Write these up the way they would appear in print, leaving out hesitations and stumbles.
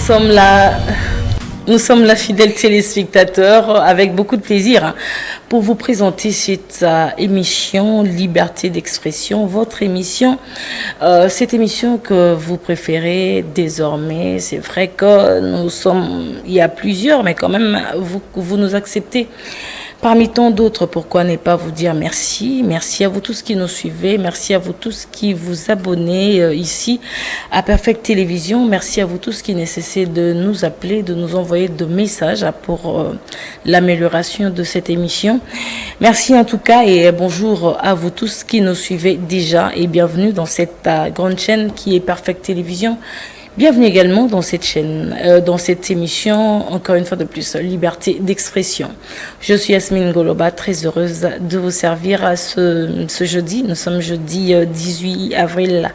sommes là. Nous sommes là, fidèles téléspectateurs, avec beaucoup de plaisir pour vous présenter cette émission Liberté d'expression, votre émission, cette émission que vous préférez désormais. C'est vrai que il y a plusieurs, mais quand même, vous nous acceptez. Parmi tant d'autres, pourquoi ne pas vous dire merci? Merci à vous tous qui nous suivez. Merci à vous tous qui vous abonnez ici à Perfect Télévision. Merci à vous tous qui ne cessez de nous appeler, de nous envoyer de messages pour l'amélioration de cette émission. Merci en tout cas et bonjour à vous tous qui nous suivez déjà et bienvenue dans cette grande chaîne qui est Perfect Télévision. Bienvenue également dans cette chaîne, dans cette émission, encore une fois de plus, Liberté d'expression. Je suis Yasmine Goloba, très heureuse de vous servir à ce jeudi. Nous sommes jeudi 18 avril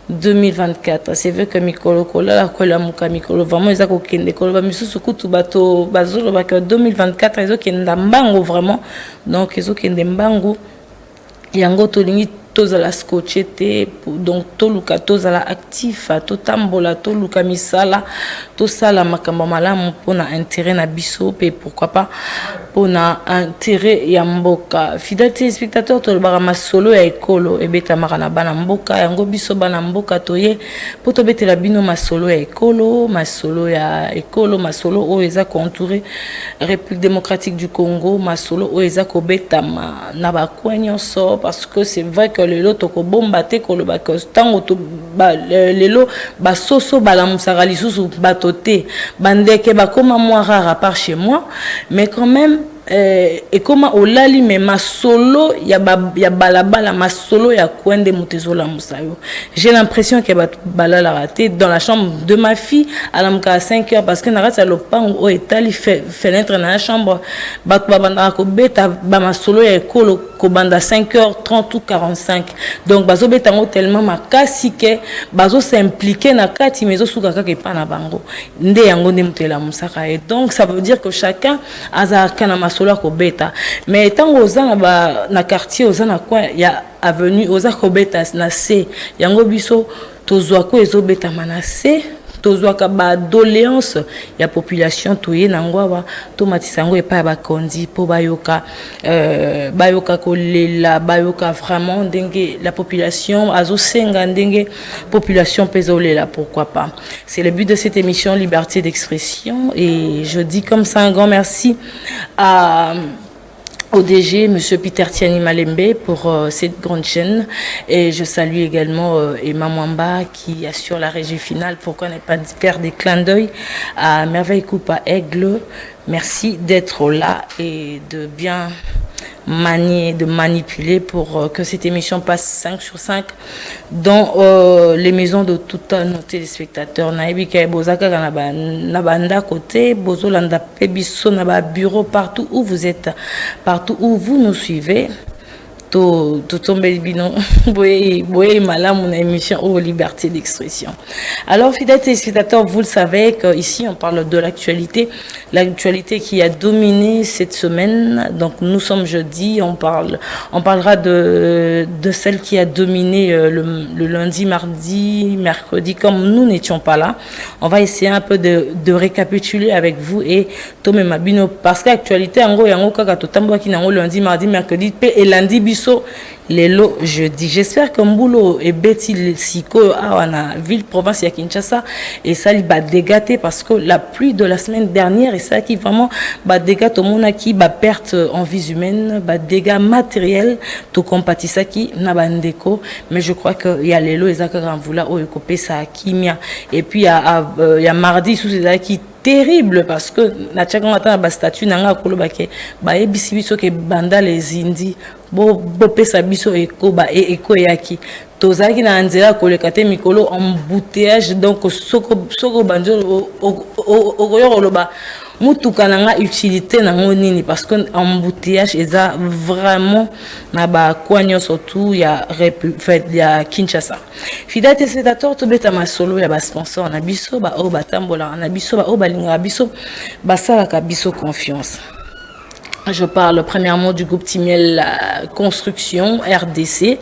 2024. C'est vrai que Mikolo Kola, Kola Muka Mikolo, vraiment, ils ont kende Koloba, mais sous coup, bateau, bazolo, 2024, ils ont kende mbango, vraiment. Donc, ils ont kende mbango. Yango tolingi tozala scotché donc toluka tozala actif totambola toluka misala tosala makambo malamu pona intérêt na biso pe pourquoi pas pona intérêt ya mboka. Fidèles spectateurs tolobaka masolo ya ekolo ebeta na bana mboka yango biso bana mboka toye poto betela bino masolo ya ekolo masolo oyo eza contouré République démocratique du Congo, masolo oyo eza kobetama na bakwenyo so parce que c'est vrai que le lot ko bomba te ko le bakostango to lelo basoso balamusaka lisusu batote bandeke bakoma moi rare à part chez moi mais quand même et comment olali mais masolo ya balabala masolo ya kwende mutezola musayo. J'ai l'impression que balala raté dans la chambre de ma fille à la 5h parce que narata lopango o etali fenêtre na la chambre babanda ko beta ba masolo ya ekolo ko banda 5h30 ou 45 donc bazo beta ngo tellement makasi ke bazo s'impliquer na kati mezo suka ka ke pa na bango nde yango nde mutela musaka et donc ça veut dire que chacun a kana masolo ko beta mais tant ozana ba na quartier ozana quoi ya avenue ozako beta na C yango biso tozwa ko ezobeta manase tozwa ka ba doléance ya population toye nangwa to matisango epa ba kondi po bayoka kolela bayoka vraiment ndenge la population azosenga ndenge population pezolela pourquoi pas. C'est le but de cette émission Liberté d'expression et je dis comme ça un grand merci à au DG, M. Peter Tiani Malembe, pour cette grande chaîne. Et je salue également Emma Mwamba qui assure la régie finale. Pourquoi ne pas faire des clins d'œil à Merveille Coupe à Aigle. Merci d'être là et de bien manier, de manipuler pour que cette émission passe 5 sur 5 dans les maisons de tous nos téléspectateurs. Naibika Bozaka Nabanda côté, Bozolanda Pebiso Naba bureau partout où vous êtes, partout où vous nous suivez. Tout tomber bino boye malam mon émission aux liberté d'expression. Alors fidèles téléspectateurs, vous le savez que ici on parle de l'actualité qui a dominé cette semaine. Donc nous sommes jeudi, on parlera de celle qui a dominé le lundi, mardi, mercredi comme nous n'étions pas là. On va essayer un peu de récapituler avec vous et Tomé Mabino parce que l'actualité en gros yango kaka totambo ki nango lundi, mardi, mercredi et lundi biso lelo jeudi. J'espère que Mbulo et Betty Siko à ville province ya Kinshasa et ça li ba dégaté parce que la pluie de la semaine dernière et ça qui vraiment ba dégâts au monde qui ba perte en vie humaine, ba dégâts matériels to compatissa qui na bandeko mais je crois que y a lelo ezaka ramvula o ekopé ça kimia et puis y a mardi sous ces qui terrible parce que na tchaka matin ba statut nanga kolobake ba ebisi biso ke banda les indi bo pesa biso eko ba eko yaki tozaki na nzela koleka te mikolo embouteillage donc soko banjo okoyo loba mutuka nanga utilité nango nini parce que embouteillage eza vraiment na ba kwanyo surtout ya Kinshasa. Fidèles téléspectateurs to beta masolo ya ba sponsor na biso ba o batambola na biso ba o balinga biso ba sala ka biso confiance. Je parle premièrement du groupe Timiel Construction RDC.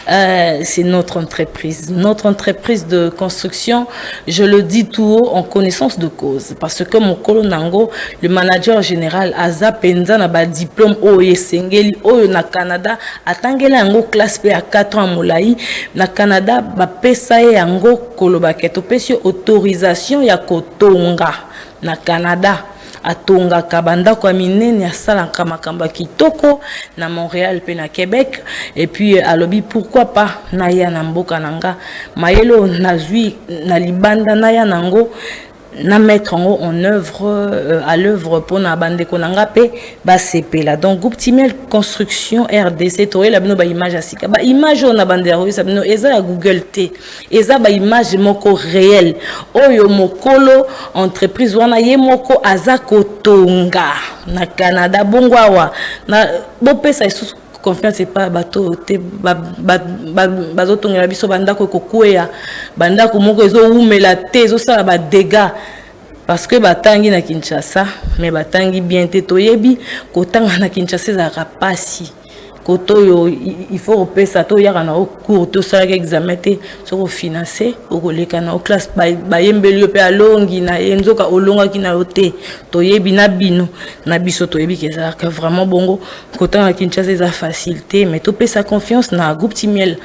C'est notre entreprise de construction. Je le dis tout haut en connaissance de cause. Parce que mon Nango, le manager général, Aza Penza, na ba diplôme Oye Sengeli, Oyo na Canada, atangela yango classe P à 4 ans Moulaï, na Canada, ba pesa yango kolobaketo, pesi autorisation ya kotonga na Canada. Atonga kabanda kwa minene ya salanka makamba kitoko na Montréal pe na Québec et puis à lobby pourquoi pas na ya na mboka nanga mayelo nazui na libanda na ya nango na mettre en œuvre à l'œuvre pour na bande konanga pe ba CP là donc groupe Timiel Construction RDC toye la bino ba image asika ba image na bande ya ça bino eza ya Google T eza ba image moko réel oyo mokolo entreprise wana ye moko azako tonga na Canada bongwawa na bopesa isusu confiance pas bateau te bazotongela biso bandako kokwea bandako moko ezo umela te ezo sala ba dégâts parce que batangi na Kinshasa mais batangi bien te toyebi kotanga na Kinshasa za rapasi koto il faut repérer ça to yaka na cours to ça examen te so financer o leka na classe ba yembeli pe alongi na enzoka olonga kina ote toyebi na bino na biso toyebi ke ça vraiment bongo kotanga na Kinshasa za facilité mais to pe sa confiance na groupe Timiel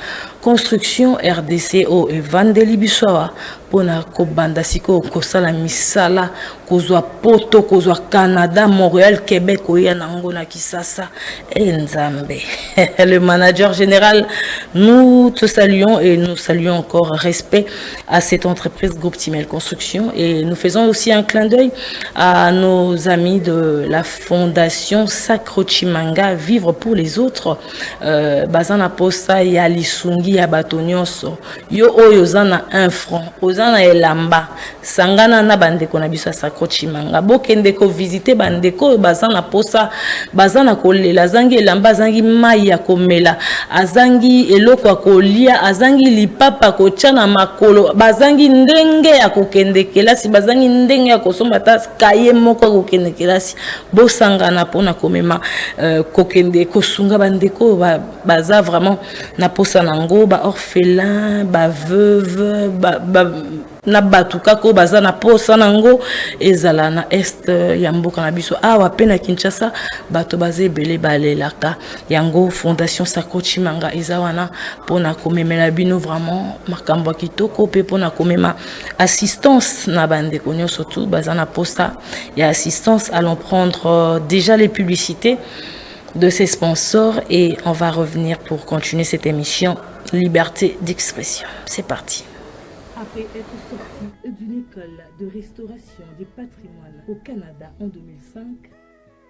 Construction RDC o Evandeli Biswawa pona ko banda siko ko sala misala ko zwa poto ko zwa Canada Montréal Québec oya nango na Kisasa Nzambe. Le manager général, nous te saluons et nous saluons encore respect à cette entreprise groupe Timiel Construction et nous faisons aussi un clin d'œil à nos amis de la fondation Sacro Chimanga Vivre pour les autres bazana posa ya lisungi ya batonyonso yo oyo zana 1 franc ozana elamba sangana na bandeko na biso Sacro Chimanga bokende ko visiter bandeko bazana posa bazana kolela zangi elamba zangi mai ya komela azangi eloko ya kolia azangi lipapa kochana makolo bazangi ndenge ya kokende kelasi bazangi ndenge ya kosomba ta kaye moko kokende kelasi bosangana pona komema kokende kosunga bandeko baza vraiment na posa nango ba orphelin ba veuve na batuka ko baza na posa nango ezala na est ya mboka na biso awa pe na Kinshasa bato baze belé balelaka yango fondation Sacro Chimanga ezawana pona komemela bino vraiment makambo kitoko pe pona komema assistance na bande konyo surtout baza na posa ya assistance. Allons prendre déjà les publicités de ces sponsors et on va revenir pour continuer cette émission Liberté d'expression. C'est parti. Après être sorti d'une école de restauration du patrimoine au Canada en 2005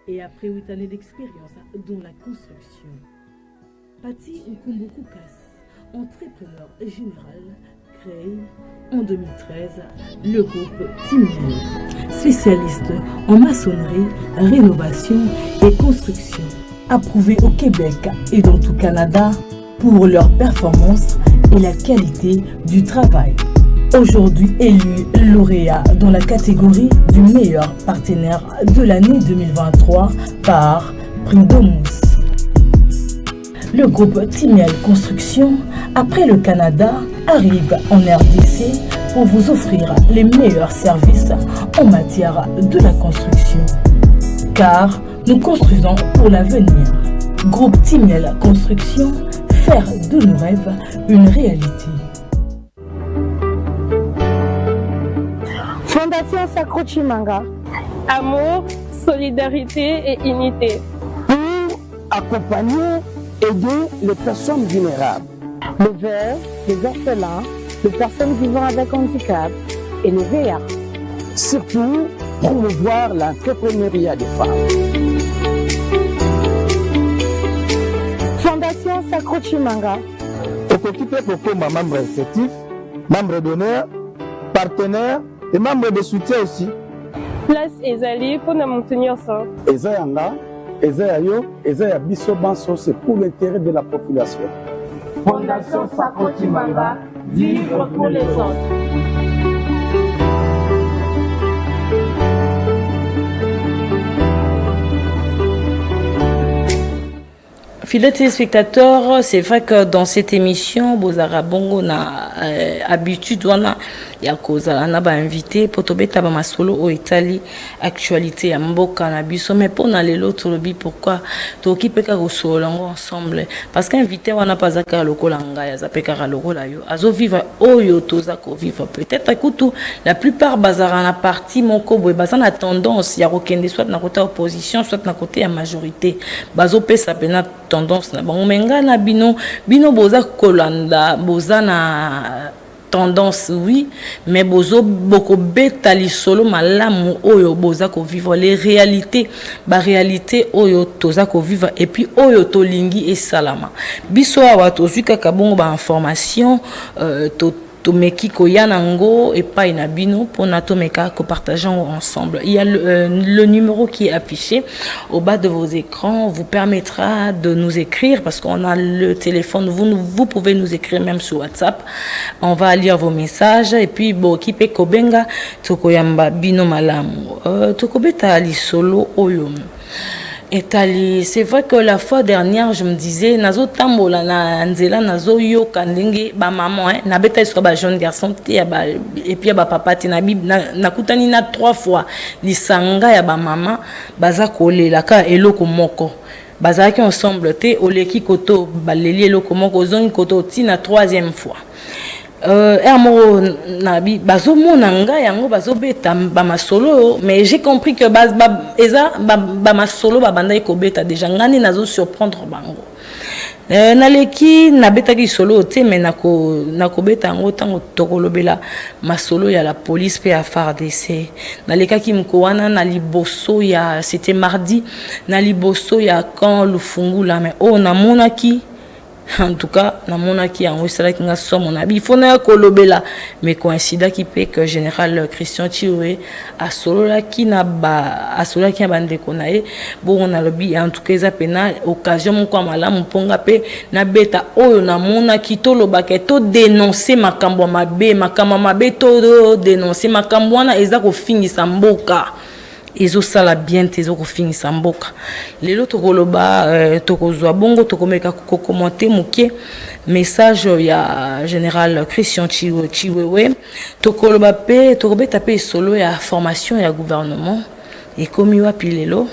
et après 8 années d'expérience dans la construction, Pati Nkumbukukas, entrepreneur général, crée en 2013 le groupe Timiel, spécialiste en maçonnerie, rénovation et construction, approuvé au Québec et dans tout Canada pour leur performance et la qualité du travail. Aujourd'hui élu lauréat dans la catégorie du meilleur partenaire de l'année 2023 par Prix Domus. Le groupe Timiel Construction, après le Canada, arrive en RDC pour vous offrir les meilleurs services en matière de la construction. Car nous construisons pour l'avenir. Groupe Timiel Construction, faire de nos rêves une réalité. Fondation Sacro Chimanga. Amour, solidarité et unité. Pour accompagner, aider les personnes vulnérables. Les veuves, les orphelins, les personnes vivant avec handicap et les VA. Surtout, promouvoir l'entrepreneuriat des femmes. Fondation Sacro Chimanga. Occupé pour membre effectif, membre d'honneur, partenaire et membre de soutien aussi. Place Ezali pour nous maintenir ça. Ezayanga, Ezayayo, Ezaya Biso Banso, c'est pour l'intérêt de la population. Fondation Sacro Chimanga, vivre pour les autres. Fidèles téléspectateurs, c'est vrai que dans cette émission, Bozara Bongo na habitude wana ya kozala na ba invité pour tobeta ba masolo au Italie actualité ya mboka na biso mais pour na lelo tolobi pourquoi toki peka ko solo ensemble parce qu'invité wana pazaka lokola ngaya za peka lokola yo azo vivre oyo toza ko vivre peut-être kutu la plupart bazara na parti moko boy bazana tendance ya kokende soit na côté opposition soit na côté ya majorité bazo pesa pena tendance na bango menga na bino boza kolanda boza na tendance oui mais bozo boko betali solo malamu oyo boza ko vivre les réalités ba réalité oyo toza ko vivre et puis oyo tolingi et salama biso awa tozuka kabongo ba information tomeki koyanango et pas inabino pour natomeka ko partageons ensemble. Il y a le numéro qui est affiché au bas de vos écrans vous permettra de nous écrire parce qu'on a le téléphone vous pouvez nous écrire même sur WhatsApp. On va lire vos messages et puis bo kipe kobenga tokoyamba bino malamu tokobeta li solo oyo. C'est vrai que la fois dernière, je me disais, nazo tambola na nzela nazo yo kandenge ba maman na beta isko ba jeune garçon et puis ba papa ti na kutani na 3 fois lisanga ya ba maman baza kolela ka eloko moko baza ki ensemble te oleki koto baleli eloko moko zongi koto ti na 3e fois amo nabi bazo monanga yango bazo beta ba masolo mais j'ai compris que ba masolo ba banda ko beta déjà ngani nazo surprendre bango naleki na beta ki solo te mais nako beta ngo tango tokolobela masolo ya la police pe à FARDC naleka ki mkowana na liboso ya c'était mardi na liboso ya quand Lufungula mais na monaki en tout cas na monaki yango sala ki nga somo na bi fona kolobela mais coïncida qui peut que général Christian Chiwe a solo la ki na ba asola ki bande konae bon on a lobi en tout cas za pena occasion mon kwa malamu ponga pe na beta oyo na monaki to lobaka to dénoncer makambo mabe to dénoncer makambo wana eza ko fingisa mboka ezo sala bien tezo ko finisa mboka lelo tokoloba tokozwa bongo tokomeka ko commenter mukie message ya général Christian Chiwewe tokoloba pe tokobeta pe solo ya formation ya gouvernement et komi wapi lelo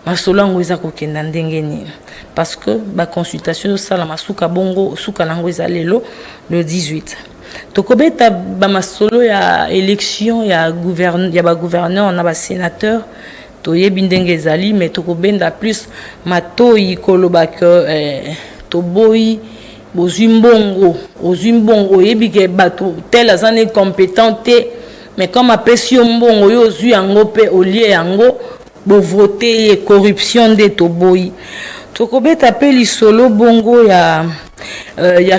masolo ngo eza kokenda ndenge nini parce que ba consultation sala masuka bongo suka nango eza lelo le 18 tokobeta ba masolo ya élection ya gouverneur na ba sénateur toyebi ndenge ezali mais tokobenda plus matoyi koloba que toboyi bozimbongo oyebi ke bato tel azane compétente mais comme apesi mbongo yo zu yango pe olie yango bo voter corruption de toboyi tokobeta pe lisolo bongo ya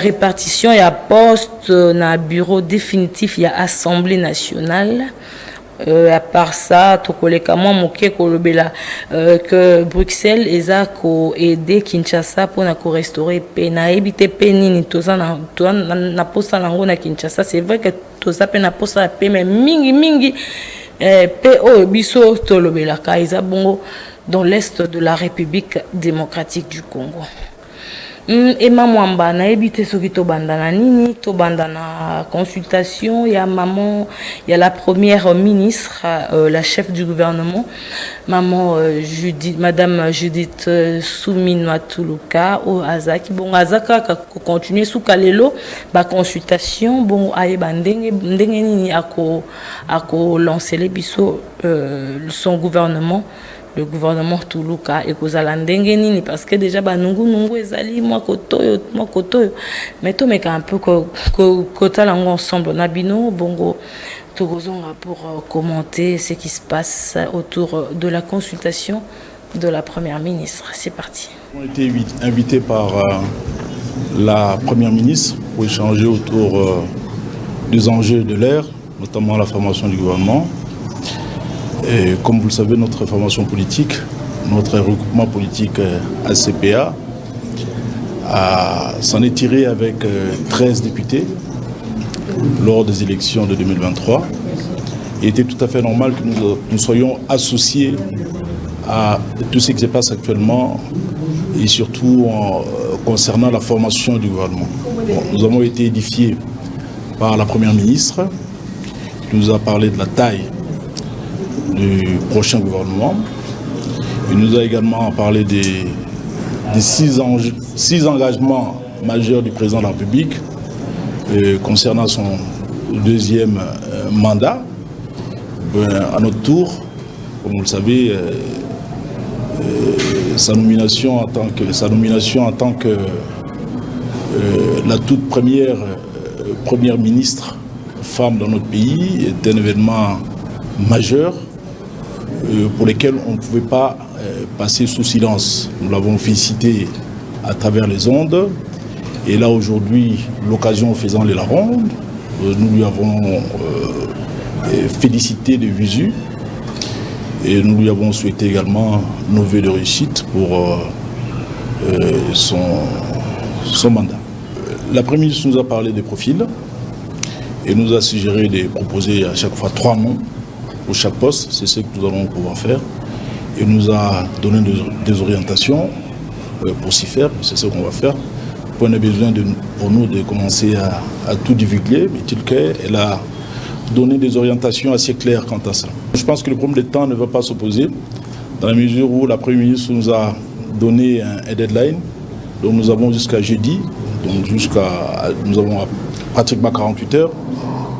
répartition ya poste na bureau définitif ya Assemblée nationale à part ça tokoleka moi moké kolobela que Bruxelles eza ko aider Kinshasa pour na ko restaurer pe na ebité pe nini toza na posa nango na Kinshasa c'est vrai que toza pe na posa pe mais mingi pe o biso tolobela ka eza bongo dans l'est de la République démocratique du Congo. Et maman na ebité soki to bandana nini to bandana consultation ya maman ya la première ministre la chef du gouvernement madame Judith Suminwa Tuluka o azaki bon azaka ko continuer sous kalelo ba consultation bon aye bandenge nini ako lancer les biso son gouvernement le gouvernement Tuluka et kozala ndenge nini parce que déjà banungu ezali moi kotoyo mais to meka un peu kota lango ensemble na bino bongo tokozonga pour commenter ce qui se passe autour de la consultation de la première ministre. C'est parti. On a été invités par la première ministre pour échanger autour des enjeux de l'ère, notamment la formation du gouvernement. Et comme vous le savez, notre formation politique, notre regroupement politique ACPA, s'en est tiré avec 13 députés lors des élections de 2023. Il était tout à fait normal que nous soyons associés à tout ce qui se passe actuellement et surtout concernant la formation du gouvernement. Bon, nous avons été édifiés par la Première ministre qui nous a parlé de la taille du prochain gouvernement. Il nous a également parlé des 6 engagements majeurs du président de la République concernant son deuxième mandat. À notre tour, comme vous le savez, sa nomination en tant que la toute première ministre femme dans notre pays est un événement majeur pour lequel on ne pouvait pas passer sous silence. Nous l'avons félicité à travers les ondes et là aujourd'hui, l'occasion faisant les ronde, nous lui avons félicité de visu et nous lui avons souhaité également nos vœux de réussite pour son mandat. La Première ministre nous a parlé des profils et nous a suggéré de proposer à chaque fois 3 noms pour chaque poste. C'est ce que nous allons pouvoir faire. Et nous a donné des orientations pour s'y faire. C'est ce qu'on va faire. On a besoin pour nous de commencer à tout divulguer, mais elle a donné des orientations assez claires quant à ça. Je pense que le problème de temps ne va pas s'opposer, dans la mesure où la Première ministre nous a donné un deadline, donc nous avons jusqu'à jeudi, donc nous avons pratiquement 48 heures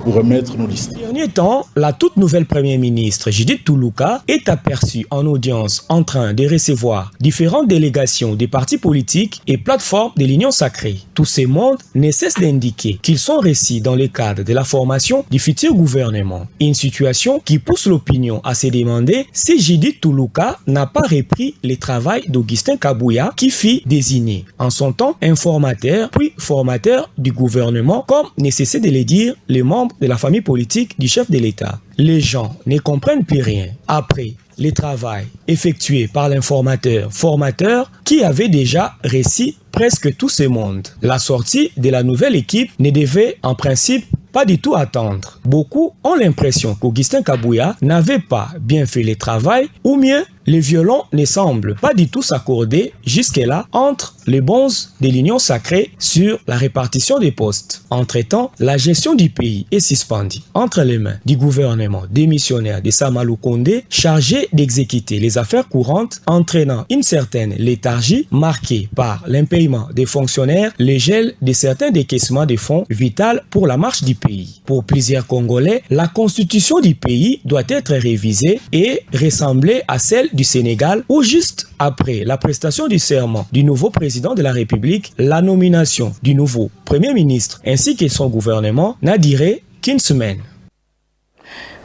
pour remettre nos listes. Ces derniers temps, la toute nouvelle Première ministre Judith Tuluka est aperçue en audience en train de recevoir différentes délégations des partis politiques et plateformes de l'Union sacrée. Tous ces mondes ne cessent d'indiquer qu'ils sont récits dans le cadre de la formation du futur gouvernement. Une situation qui pousse l'opinion à se demander si Judith Tuluka n'a pas repris le travail d'Augustin Kabouya qui fut désigné en son temps informateur puis formateur du gouvernement, comme ne cessaient de le dire les membres de la famille politique du chef de l'État. Les gens ne comprennent plus rien après le travail effectué par l'informateur-formateur qui avait déjà réussi presque tout ce monde. La sortie de la nouvelle équipe ne devait en principe pas du tout attendre. Beaucoup ont l'impression qu'Augustin Kabouya n'avait pas bien fait le travail, ou mieux, les violons ne semblent pas du tout s'accorder jusque-là entre les bonzes de l'Union sacrée sur la répartition des postes. Entre-temps, la gestion du pays est suspendue entre les mains du gouvernement démissionnaire de Samalou Kondé, chargé d'exécuter les affaires courantes, entraînant une certaine léthargie marquée par l'impayement des fonctionnaires, le gel de certains décaissements de fonds vitaux pour la marche du pays. Pour plusieurs Congolais, la constitution du pays doit être révisée et ressembler à celle du Sénégal, où juste après la prestation du serment du nouveau président de la République, la nomination du nouveau Premier ministre ainsi que son gouvernement n'a duré qu'une semaine.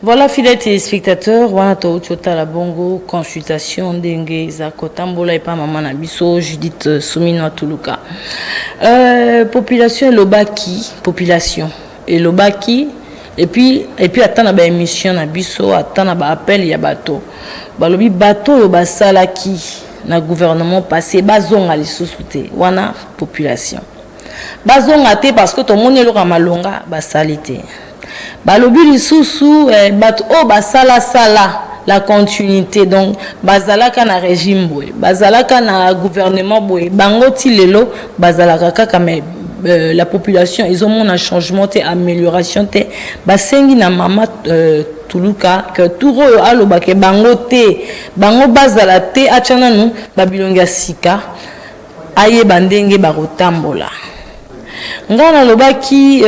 Voilà, fidèles téléspectateurs, wana touchota la bongo consultation ndenge za kotambola et pas maman na biso Judith Soumino Tuluka. Population population et puis attendre ba émission na biso, attendre ba appel ya bato. Balobi bato yo basalaki na gouvernement passé bazonga lisusu te wana population. Bazonga te parce que to moni lo malonga basalite. Balobi lisusu bato o basala la continuité, donc bazalaka na régime boy, bazalaka na gouvernement boy, bango ti lelo bazalaka kaka mais la population ils ont un changement te amélioration te basengi na mama Tuluka que tout aloba ke bango te bango bazala te achana nu babilonga sika aye bandenge barotambola ngana lobaki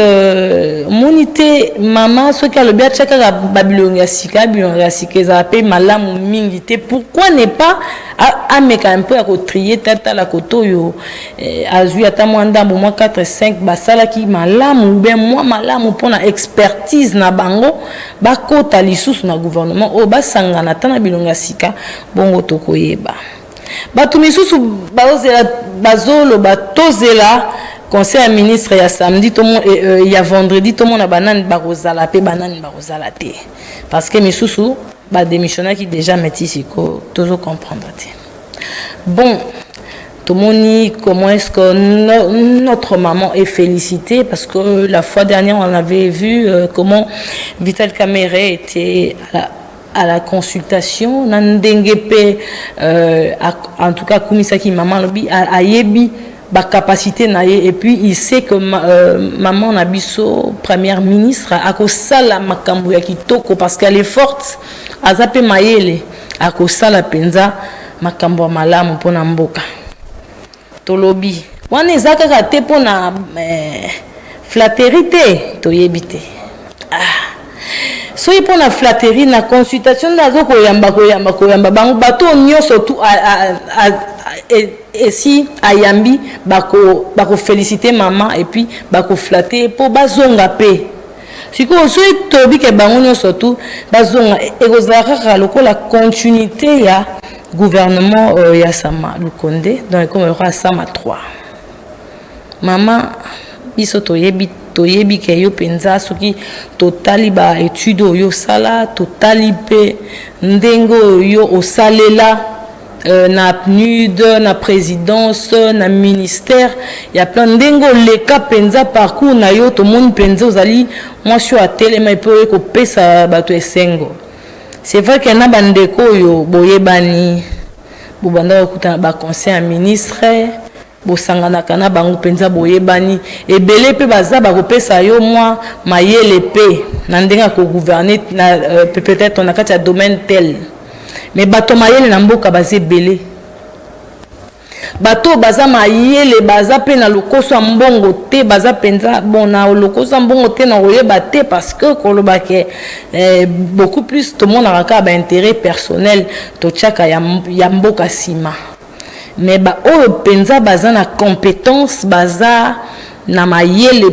monité mama soki alobi achaka babilonga sika za pe malamu mingi te, pourquoi ne pas ameka un peu à trier tata la koto yo azui ata mwanda mo 4 5 basala ki malamu ben moi malamu pona expertise na bango bakota lisusu na gouvernement o basangana tana bilonga sika bongo tokoyeba batu misusu bazolo batozela conseil ministre ya samedi tout monde ya vendredi tout monde banane barozala pe banane barozala te parce que misusu ba démissionnaire qui déjà métis ko toujours comprendre te. Bon, tout le monde, comment est-ce que notre maman est félicitée parce que la fois dernière on avait vu comment Vital Kamerhe était à la consultation en tout cas komisaki maman lobi ayebi ba capacité na ye et puis il sait que maman Nabiso première ministre akosala makambo ya kitoko parce qu'elle est forte azape mayele akosala penza makambo malamu pona mboka tolobi wana ezaka te pona flatterie te toyebite so il pona flatterie na consultation nazo koyamba bango bato nyonso tout et si ayambi bako féliciter maman et puis bako flatter pour bazonga pe siko so tobi ke bango nyonso tout bazonga ekozaka lokola continuité ya gouvernement ya Sama Lukonde dans comme aura Sama 3 maman biso toyebi ke yo penza soki totali ba étude yo sala totali pe ndengo yo osalela na PNUD na présidence na ministère ya plein ndengo leka penza parcours na yo to monde penza ozali moi sur a telema pe ko pesa bato esengo c'est vrai que na bandeko yo boyebani bobanda ko ba conseil à ministre bosangana kana bango penza boyebani ebele pe baza ba kopesa yo moi mayele pe na ndenga ko gouverner na peut-être on a kati ya domaine tel mais bato mayele na mboka baze belé bato baza mayele baza pe na lokoso mbongo te baza penza bon na lokoso mbongo te na oyeba te parce que koloba ke beaucoup plus tout le monde a ba intérêt personnel to tchaka ya mboka sima mais ba o penza baza na compétence baza na mayele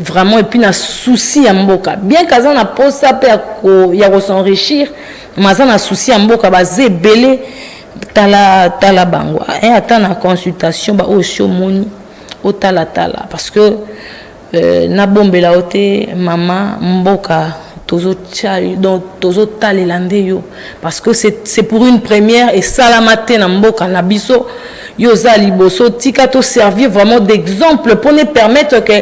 vraiment et puis na souci ya mboka bien kaza na posa pe ya ko s'enrichir maza na souci ya mboka baze belé tala bango et ata na consultation ba o shomoni o tala parce que na bombela ote mama mboka tozo tchali donc tozo talelande yo parce que c'est pour une première et salamate na mboka na biso yo za liboso tika to servir vraiment d'exemple pour nous permettre que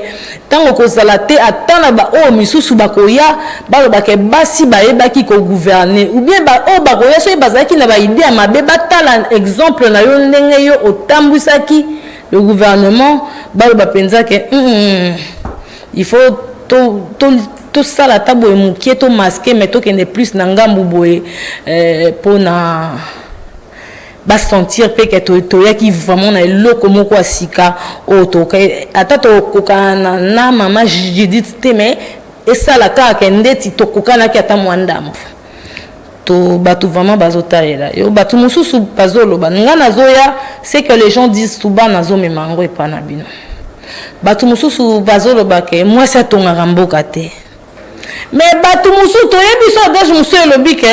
tant que salate atana ba o misusu bakoya ba ba ke basi ba ebaki ko gouverner ou bien ba o bakoya so bazaki na ba idée mabe batala exemple na yo ndenge yo otambusaki le gouvernement ba penza que il faut tout ça la table est mouquée tout masqué mais tout qui n'est plus nangambu boé pour na ba sentir pe que toya qui vraiment na loko moko asika o to ata to kokana na mama Judith te mais et ça la ka ke ndeti to kokana ki ata mwandambo to batu vraiment bazotalela yo batu mususu bazolo bangana zoya c'est que les gens disent tout bas nazo memango et pas na bino batu mususu bazolo bake moi ça tonga ramboka te mais batu mususu to yebiso dage mususu lobi que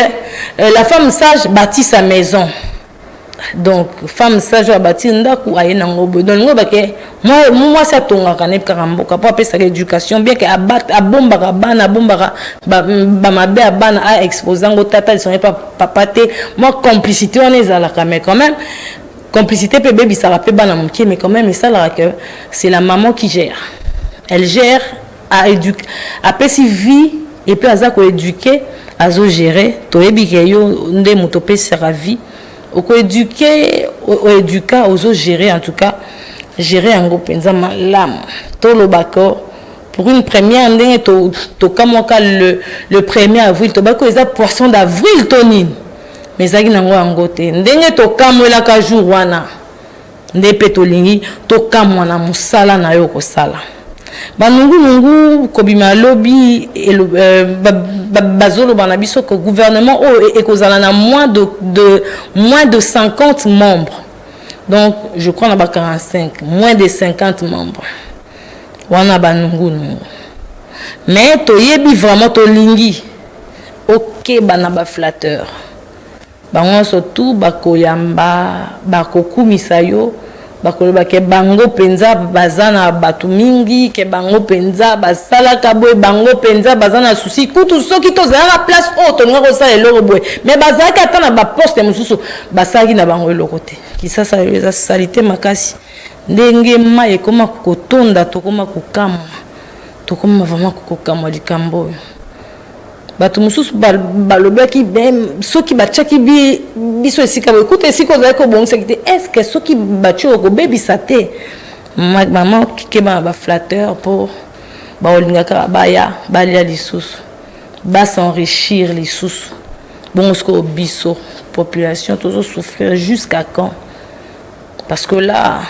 la femme sage bâtit sa maison. Donc femme sage a bâti ndaku ayena ngobo donc ngoba ke moi ça tonga kané karamboka pour appeler ça l'éducation bien que a bomba bana bomba ba mabe bana a exposant tata ils sont pas papa te moi complicité on est à la mais quand même complicité peut baby ça rappelle bana moké mais quand même et ça là que c'est la maman qui gère elle gère à éduquer à si vie et puis à ko éduquer à zo gérer to ebike yo ndé mutopé sera vie au éduquer au éduca aux gérer en tout cas gérer un groupe penza l'âme tout le bako pour une première année to comme le 1er avril to bako eza poisson d'avril toni mais zaki nango angote ndenge to kamwela ka jour wana nde petolingi to kamwana musala na yo ko sala banungu kobima lobby et bazolo banabiso que gouvernement et kozala na moins de 50 membres donc je crois na ba 45 moins de 50 membres wana banungu mais to yebi vraiment to lingi OK bana ba flatteur bango surtout bakoyamba bakokumisa yo bakoloba ke bango penza bazana batu mingi ke bango penza basala kaboy bango penza bazana souci kutu soki to za place auto ngako sa eloko boy mais bazaka tana ba poste mususu basaki na bango eloko te kisa sa eza salité makasi ndenge ma ekoma kotonda tokoma kokama tokoma vraiment kokama likambo bato mususu balobaki soki batiaki biso esika écoute esika ozali kobongisa te est ce que soki bati okobebisa te mama okikeba baflatteur mpo baolingaka baya balia lisusu basenrichir lisusu bongo siko biso population tozosouffrir jusqu'à quand? Parce que là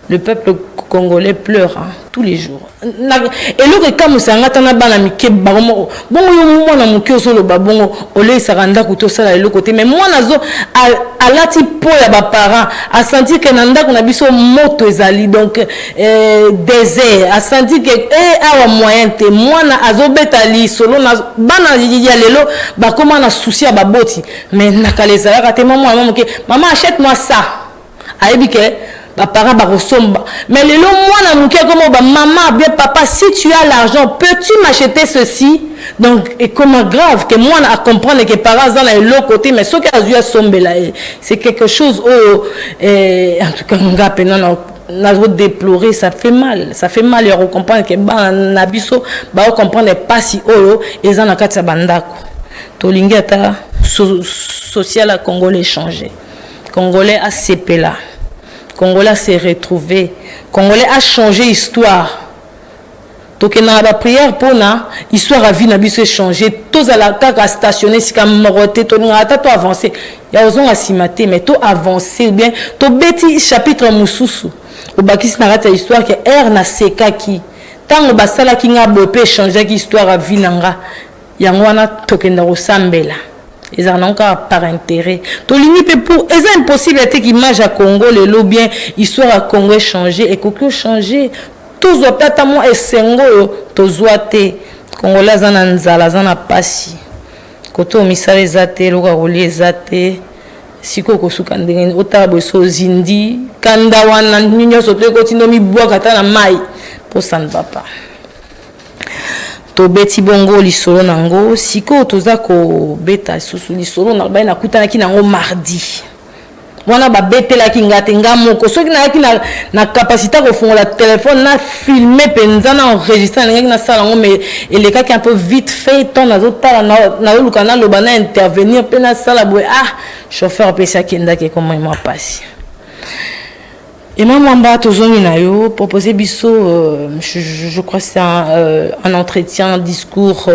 le peuple congolais pleure tous les jours. Et le cas c'est un atana bana mike baromo bon yo mwana muke solo babongo ole saranda kuto sala le côté mais moi nazo alati po ya ba parents a senti que nanda kuna biso moto ezali donc désert a senti que awa moyen te mwana azobetali solo na bana ya lelo ba comment na souci ya baboti mais nakaleza ka te maman muke maman achète moi ça ayebi que parents barosomba mais le moi na muke comme maman bien papa si tu as l'argent peux-tu m'acheter ceci donc et comment grave que moi à comprendre que parents dans l'autre côté mais ce qui a dû somber là c'est quelque chose en tout cas on a peine na déplorer ça fait mal et on comprend que na biso ba comprendre pas si et en akati bandako to lingata social à Congolais changé Congolais a cépé là Congolais s'est retrouvé. Congolais a changé histoire. Donc il y a une prière pour la histoire à vie n'a pas changé. Tous à la carte à stationner si comme moroté, tout n'a pas avancé. Il y a besoin à s'y mater, mais tout avancé bien. Tout petit chapitre mususu. Au bakis n'a pas histoire que R na seka qui. Tant au basala qui n'a pas changer l'histoire à vie n'anga. Yangwana tokenda osambela. Ils en ont encore par intérêt. Tout l'unique pour, c'est impossible d'être image à Congo, le lot bien, histoire à Congo changer et Congo changer. Tous les peut-être moi et sengo, tous les Congolais zana nzala zana pasi. Koto misale zate, loka roli zate. Siko kosukandenge, otabo so zindi, kanda wana ninyo sote kotino mi bois kata na mai. Pour ça ne va pas. Beti bongo lisolo nango siko toza ko beta susu lisolo na ba na kutana ki nango mardi wana ba betela ki ngate ngamoko soki na ki na capacité ko fongola téléphone na filmer penza na enregistrer na na sala ngo mais ele ka ki un peu vite fait ton nazo tala na luka na loba na intervenir pe na sala boy chauffeur pesa kenda ke comment il m'a passé. Et moi, je proposé biso, je crois que c'est un entretien, un discours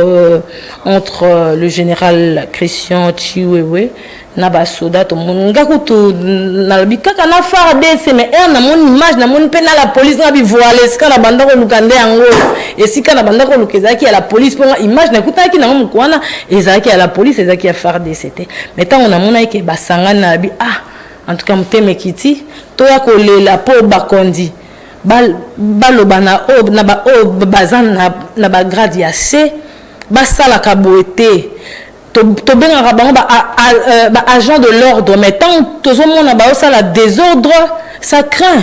entre le général Christian Chiwewe, Nabasoda, tout le monde. Ngakuto, nalbika kana FARDC, mais na mon image, na mon pena la police na bi voilé, si kana banda ko lukande ango, et si kana banda ko lukezaki à la police, pour image na kutaki na mon kwana, ezaki à la police, ezaki à FARDC c'était. Mais tant on a mon aïe basanga na bi en tout cas mteme kiti toya kolela po bakondi baloba na ba bazan na ba grade ya C basala kaboete to benga bango ba agent de l'ordre mais tant tozomona ba osala désordre ça craint.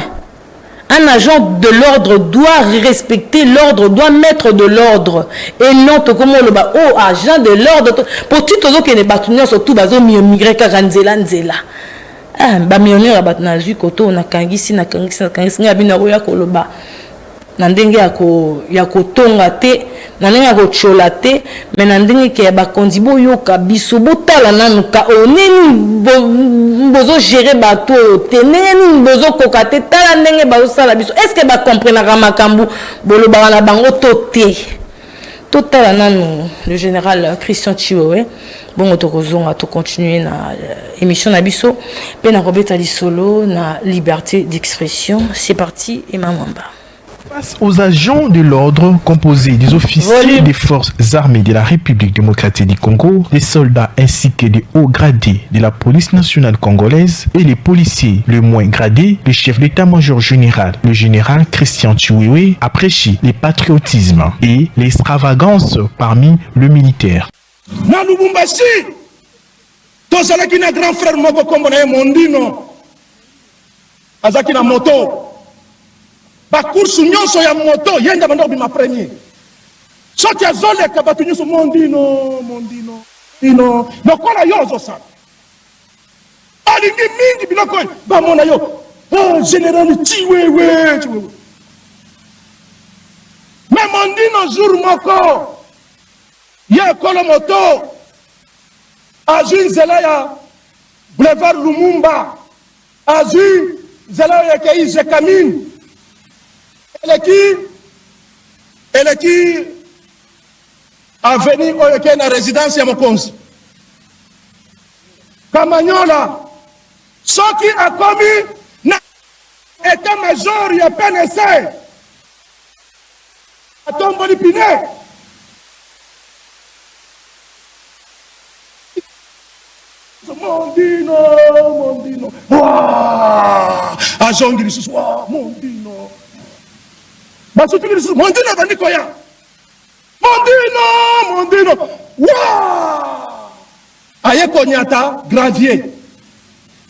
Un agent de l'ordre doit respecter l'ordre, doit mettre de l'ordre. Et non, comme on le bat, agent de l'ordre, pour tout ce qui est battu, surtout, bazo migrer karanzela nzela. Ba millionnaire abat na ju koto na kangisi ngabina roya koloba na ndenge ya kotonga te na ndenge ya kochola te mais na ndenge ke ba kondibo yoka biso botala nanu ka oneni bozo gérer bato teneni bozo kokate tala ndenge bazo sala biso est-ce que ba comprendre makambu boloba na bango toté total nanu le général Christian Chiwewe. Bon, on va continuer na émission Nabiso, puis na Robert Solo, na liberté d'expression. C'est parti, et Mamamba. Face aux agents de l'ordre composés des officiers des forces armées de la République démocratique du Congo, des soldats ainsi que des hauts gradés de la police nationale congolaise et les policiers les moins gradés, le chef d'état-major général, le général Christian Chiwewe, a prêché le patriotisme et l'extravagance parmi le militaire. Na Lubumbashi tozalaki na grand frère moko kombo na Mondino azaki na moto ba course nyonso ya moto yenda bando bima premier soki azoleka batu nyonso Mondino lokola yo ozosa alingi mingi biloko bamona yo général Chiwewe mais Mondino jour moko ya kolo moto azwi nzela ya boulevard Lumumba azwi nzela ya kei Jekamine eleki avenue oyo ke na résidence ya mokonzi Kamanyola soki akomi na état major ya PNC atomboli pine Mondino azongi lisusu Mondino basutuki lisusu Mondino abandi koya Mondino aye konyata gravier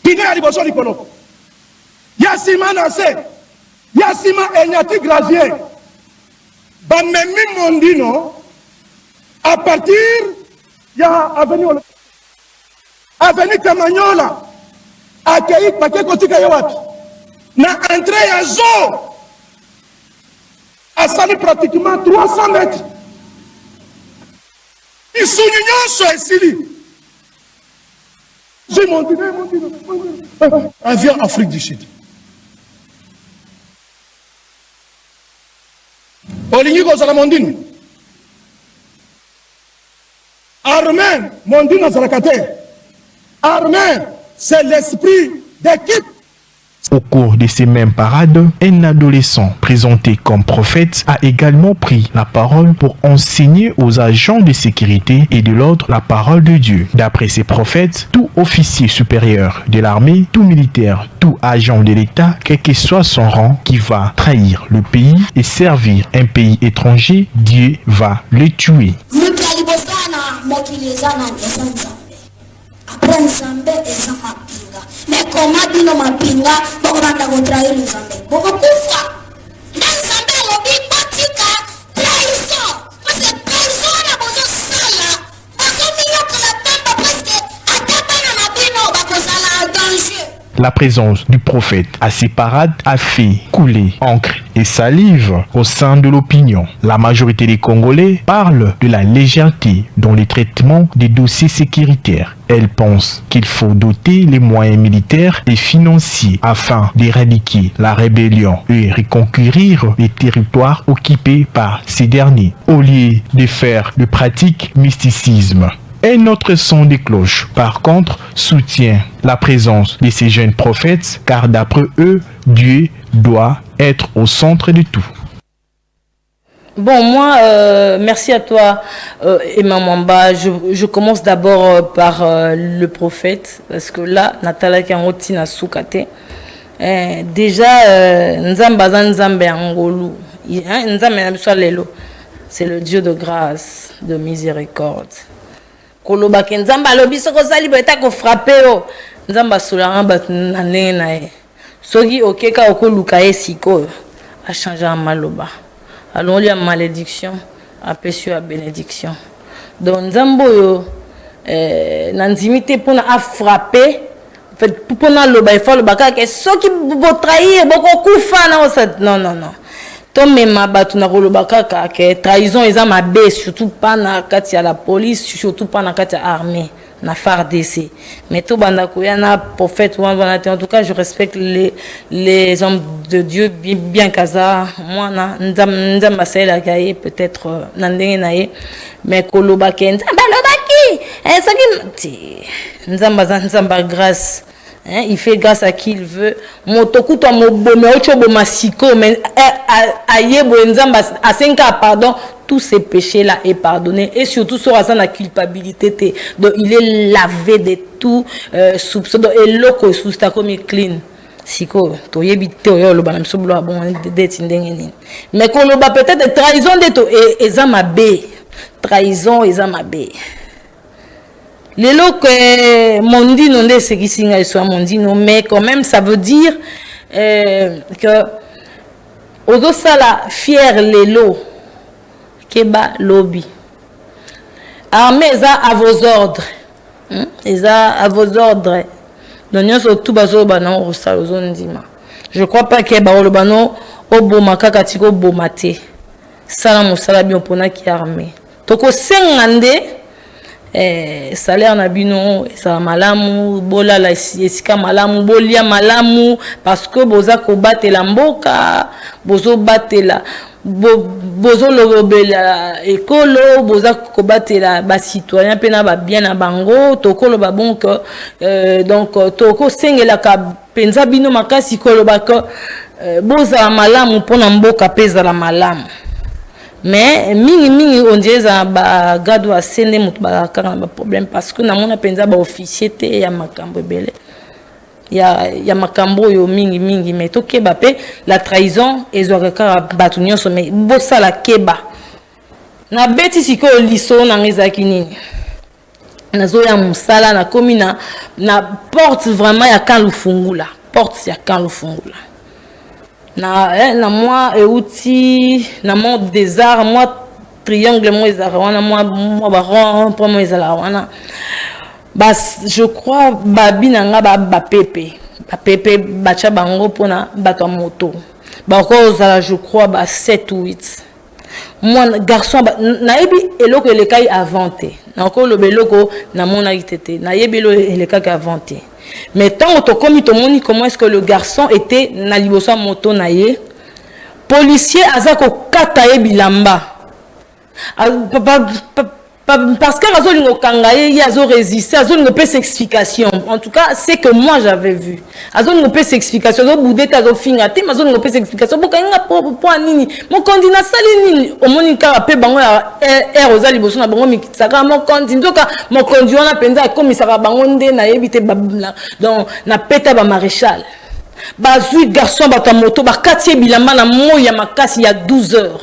pine ya liboso likolo ya nsima na se ya nsima enyati gravier bamemi Mondino à partir ya avenue Kamanyola akei pake kotika ye wapi na entrée ya zo asali pratiquement 300 mètres isusu nyonso esili Mondino avion Afrique du Sud olingi kozala Mondino armée Mondino azalaka te armée c'est l'esprit d'équipe. Au cours de ces mêmes parades, un adolescent présenté comme prophète a également pris la parole pour enseigner aux agents de sécurité et de l'ordre la parole de Dieu. D'après ces prophètes, tout officier supérieur de l'armée, tout militaire, tout agent de l'État, quel que soit son rang, qui va trahir le pays et servir un pays étranger, Dieu va le tuer. Mais comment bino mapinga bokobanda kotrahir nzambe bokokufa na nzambe alobi batika trahison parce que trahison na bozosala bozomiyokola pamba presque ata bana na bino bakozala en danger. La présence du prophète à ces parades a fait couler encre et salive au sein de l'opinion. La majorité des Congolais parlent de la légèreté dans le traitement des dossiers sécuritaires. Elle pense qu'il faut doter les moyens militaires et financiers afin d'éradiquer la rébellion et reconquérir les territoires occupés par ces derniers, au lieu de faire de pratiques mysticisme. Un autre son de cloche, par contre, soutient la présence de ces jeunes prophètes, car d'après eux, Dieu doit être au centre de tout. Bon, moi, merci à toi, Emma Mwamba. Je commence d'abord par le prophète, parce que là, Natala Kangoti na soukate. Déjà, Nzamba Nzambe Angolu, Nzambe c'est le Dieu de grâce, de miséricorde. Koloba ke Nzamba lobi soko sali beta ko frapper o Nzamba solanga bat nané nae soki okeka okoluka esiko a changer en maloba allons lui a malédiction apesio a bénédiction donc Nzambo yo nanzimité pona a frapper en fait pona loba il faut le baka ke soki bo trahir boko kufa na osat non Tom mema batu na koloba kaka ke trahison eza mabe surtout pas na kati ya la police surtout pas na kati ya armée na FARDC mais to banda ko ya na prophète ou en tout cas je respecte les hommes de Dieu bien kaza moi na nzamba sela kaye peut-être na ndenge naye mais koloba ke nzamba lobaki soki nzamba grâce. Il fait grâce à qui il veut. Motoku to mobome ochobo masiko mais ayebo nzamba a 5 ans pardon tous ces péchés là est pardonné et surtout sur la culpabilité donc il est lavé de tout soupçon et loko sous ta comme clean siko to yebite oyo lo bana msoblo bon d'être ndengeni mais qu'on lo ba peut-être trahison de to et zamabe trahison et zamabe. Lelo que Mondino ne c'est qui signe soit Mondino mais quand même ça veut dire que ozo sala fier lelo keba lobby armée à vos ordres à vos ordres donc nous tout bazo bana au salozondima je crois pas que ba olobano oboma kaka tiko bomate sala mosala bien pona ki armée toko sengande salaire na bino ça malamu bola la esika malamu bolia malamu parce que boza ko batela mboka bozo batela bozo lobela ekolo boza ko batela ba citoyen pena ba bien na bango tokolo ba bon que donc toko sengela ka penza bino makasi kolo ba ko boza malamu pona mboka peza la malamu. Mais mingi on dirait ba gado asende mutu ba kanga ba problème parce que na mona penza ba officier te ya makambo belé ya makambo yo mingi mais to keba pe la trahison ezwaka batu nyonso mais bosa la keba na beti siko liso na ngezaki nini nazo ya musala na komina na porte vraiment ya kan lufungula porte ya kan lufungula na moi outil na monde des arts moi triangle moi ezara wana moi baron pour moi ezala wana bas je crois babi nanga ba pepe bacha bango pona bato moto ba ko ezala je crois ba 7 ou 8 moi garçon na yebi eloko elekai inventé na ko lo beloko na mona itete na yebi lo elekai inventé. Mais tant que comme comment est-ce que le garçon était na liboso moto na ye policier azako kataye bilamba parce que azolingo kangaye ya azo résister azolingo pesa explication en tout cas c'est que moi j'avais vu azolingo pesa explication azo boudeta azo finga te azolingo pesa explication boka po nini mon candidat sali nini omoni ka pe bango ya ozali boso na bango mikitsaka mon candidat ndoka mon conduit na penza comme ça bango nde na yebite donc na peta ba maréchal bazui garçon ba moto ba katie bilamba na moya makasi ya 12 heures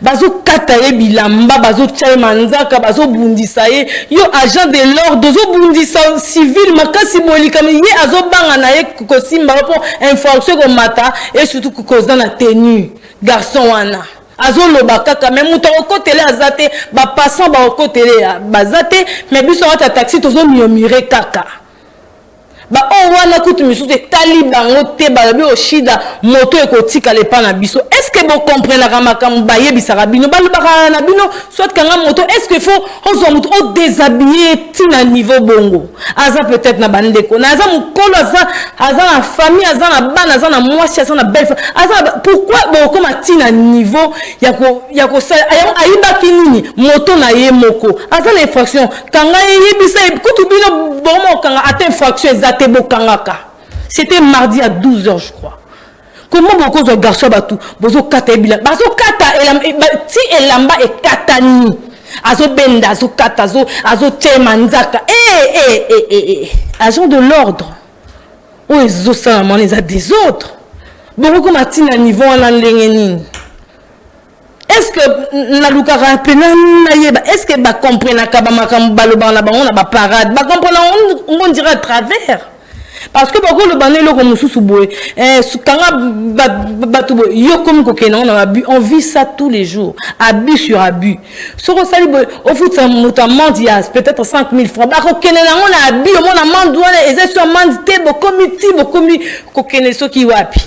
bazo kataye bilamba bazo tchaye manzaka bazo bundisa ye yo agent de l'ordre zo bundisa civil makasi bolika ye azo banga na ye ko simba po infraction ko mata et surtout ko koza na tenue garçon wana azo loba kaka même muto ko télé azate ba passant ba ko télé bazate mais biso ata taxi tozo miomire kaka ba on wana kutu misu te talibango te ba bi oshida moto ekotika le pa na biso est-ce que vous comprenez la makambo ba yebisaka bino ba lobaka na bino soit kanga moto est-ce que faut on moto o déshabiller tina niveau bongo aza peut-être na bandeko na aza mukolo aza na famille aza na bana aza na mwasi aza na belle aza pourquoi bon comme tina niveau yako ayiba kinini moto na ye moko aza na infraction kanga yebisa kutu bino bomo kanga ata infraction c'était mardi à 12h je crois. Comment beaucoup de garçons batou bozo kata bila bazo kata ti elamba e katani azo benda azo kata azo temanzaka agent de l'ordre ou ezo salamon les a des autres beaucoup comme atina niveau en lengeni. Est-ce que na lukara pena na yeba est-ce que ba comprendre ka ba makambo baloba na bango na ba parade ba comprendre on dirait à travers parce que beaucoup le banelo comme sous boy kanga batu yo comme kokena on vit ça tous les jours abus sur abus so ko sali au foot ça notamment dias peut-être 5000 francs ba kokena na on abus on a mande wana exactement mande te bo comité kokena so ki wapi.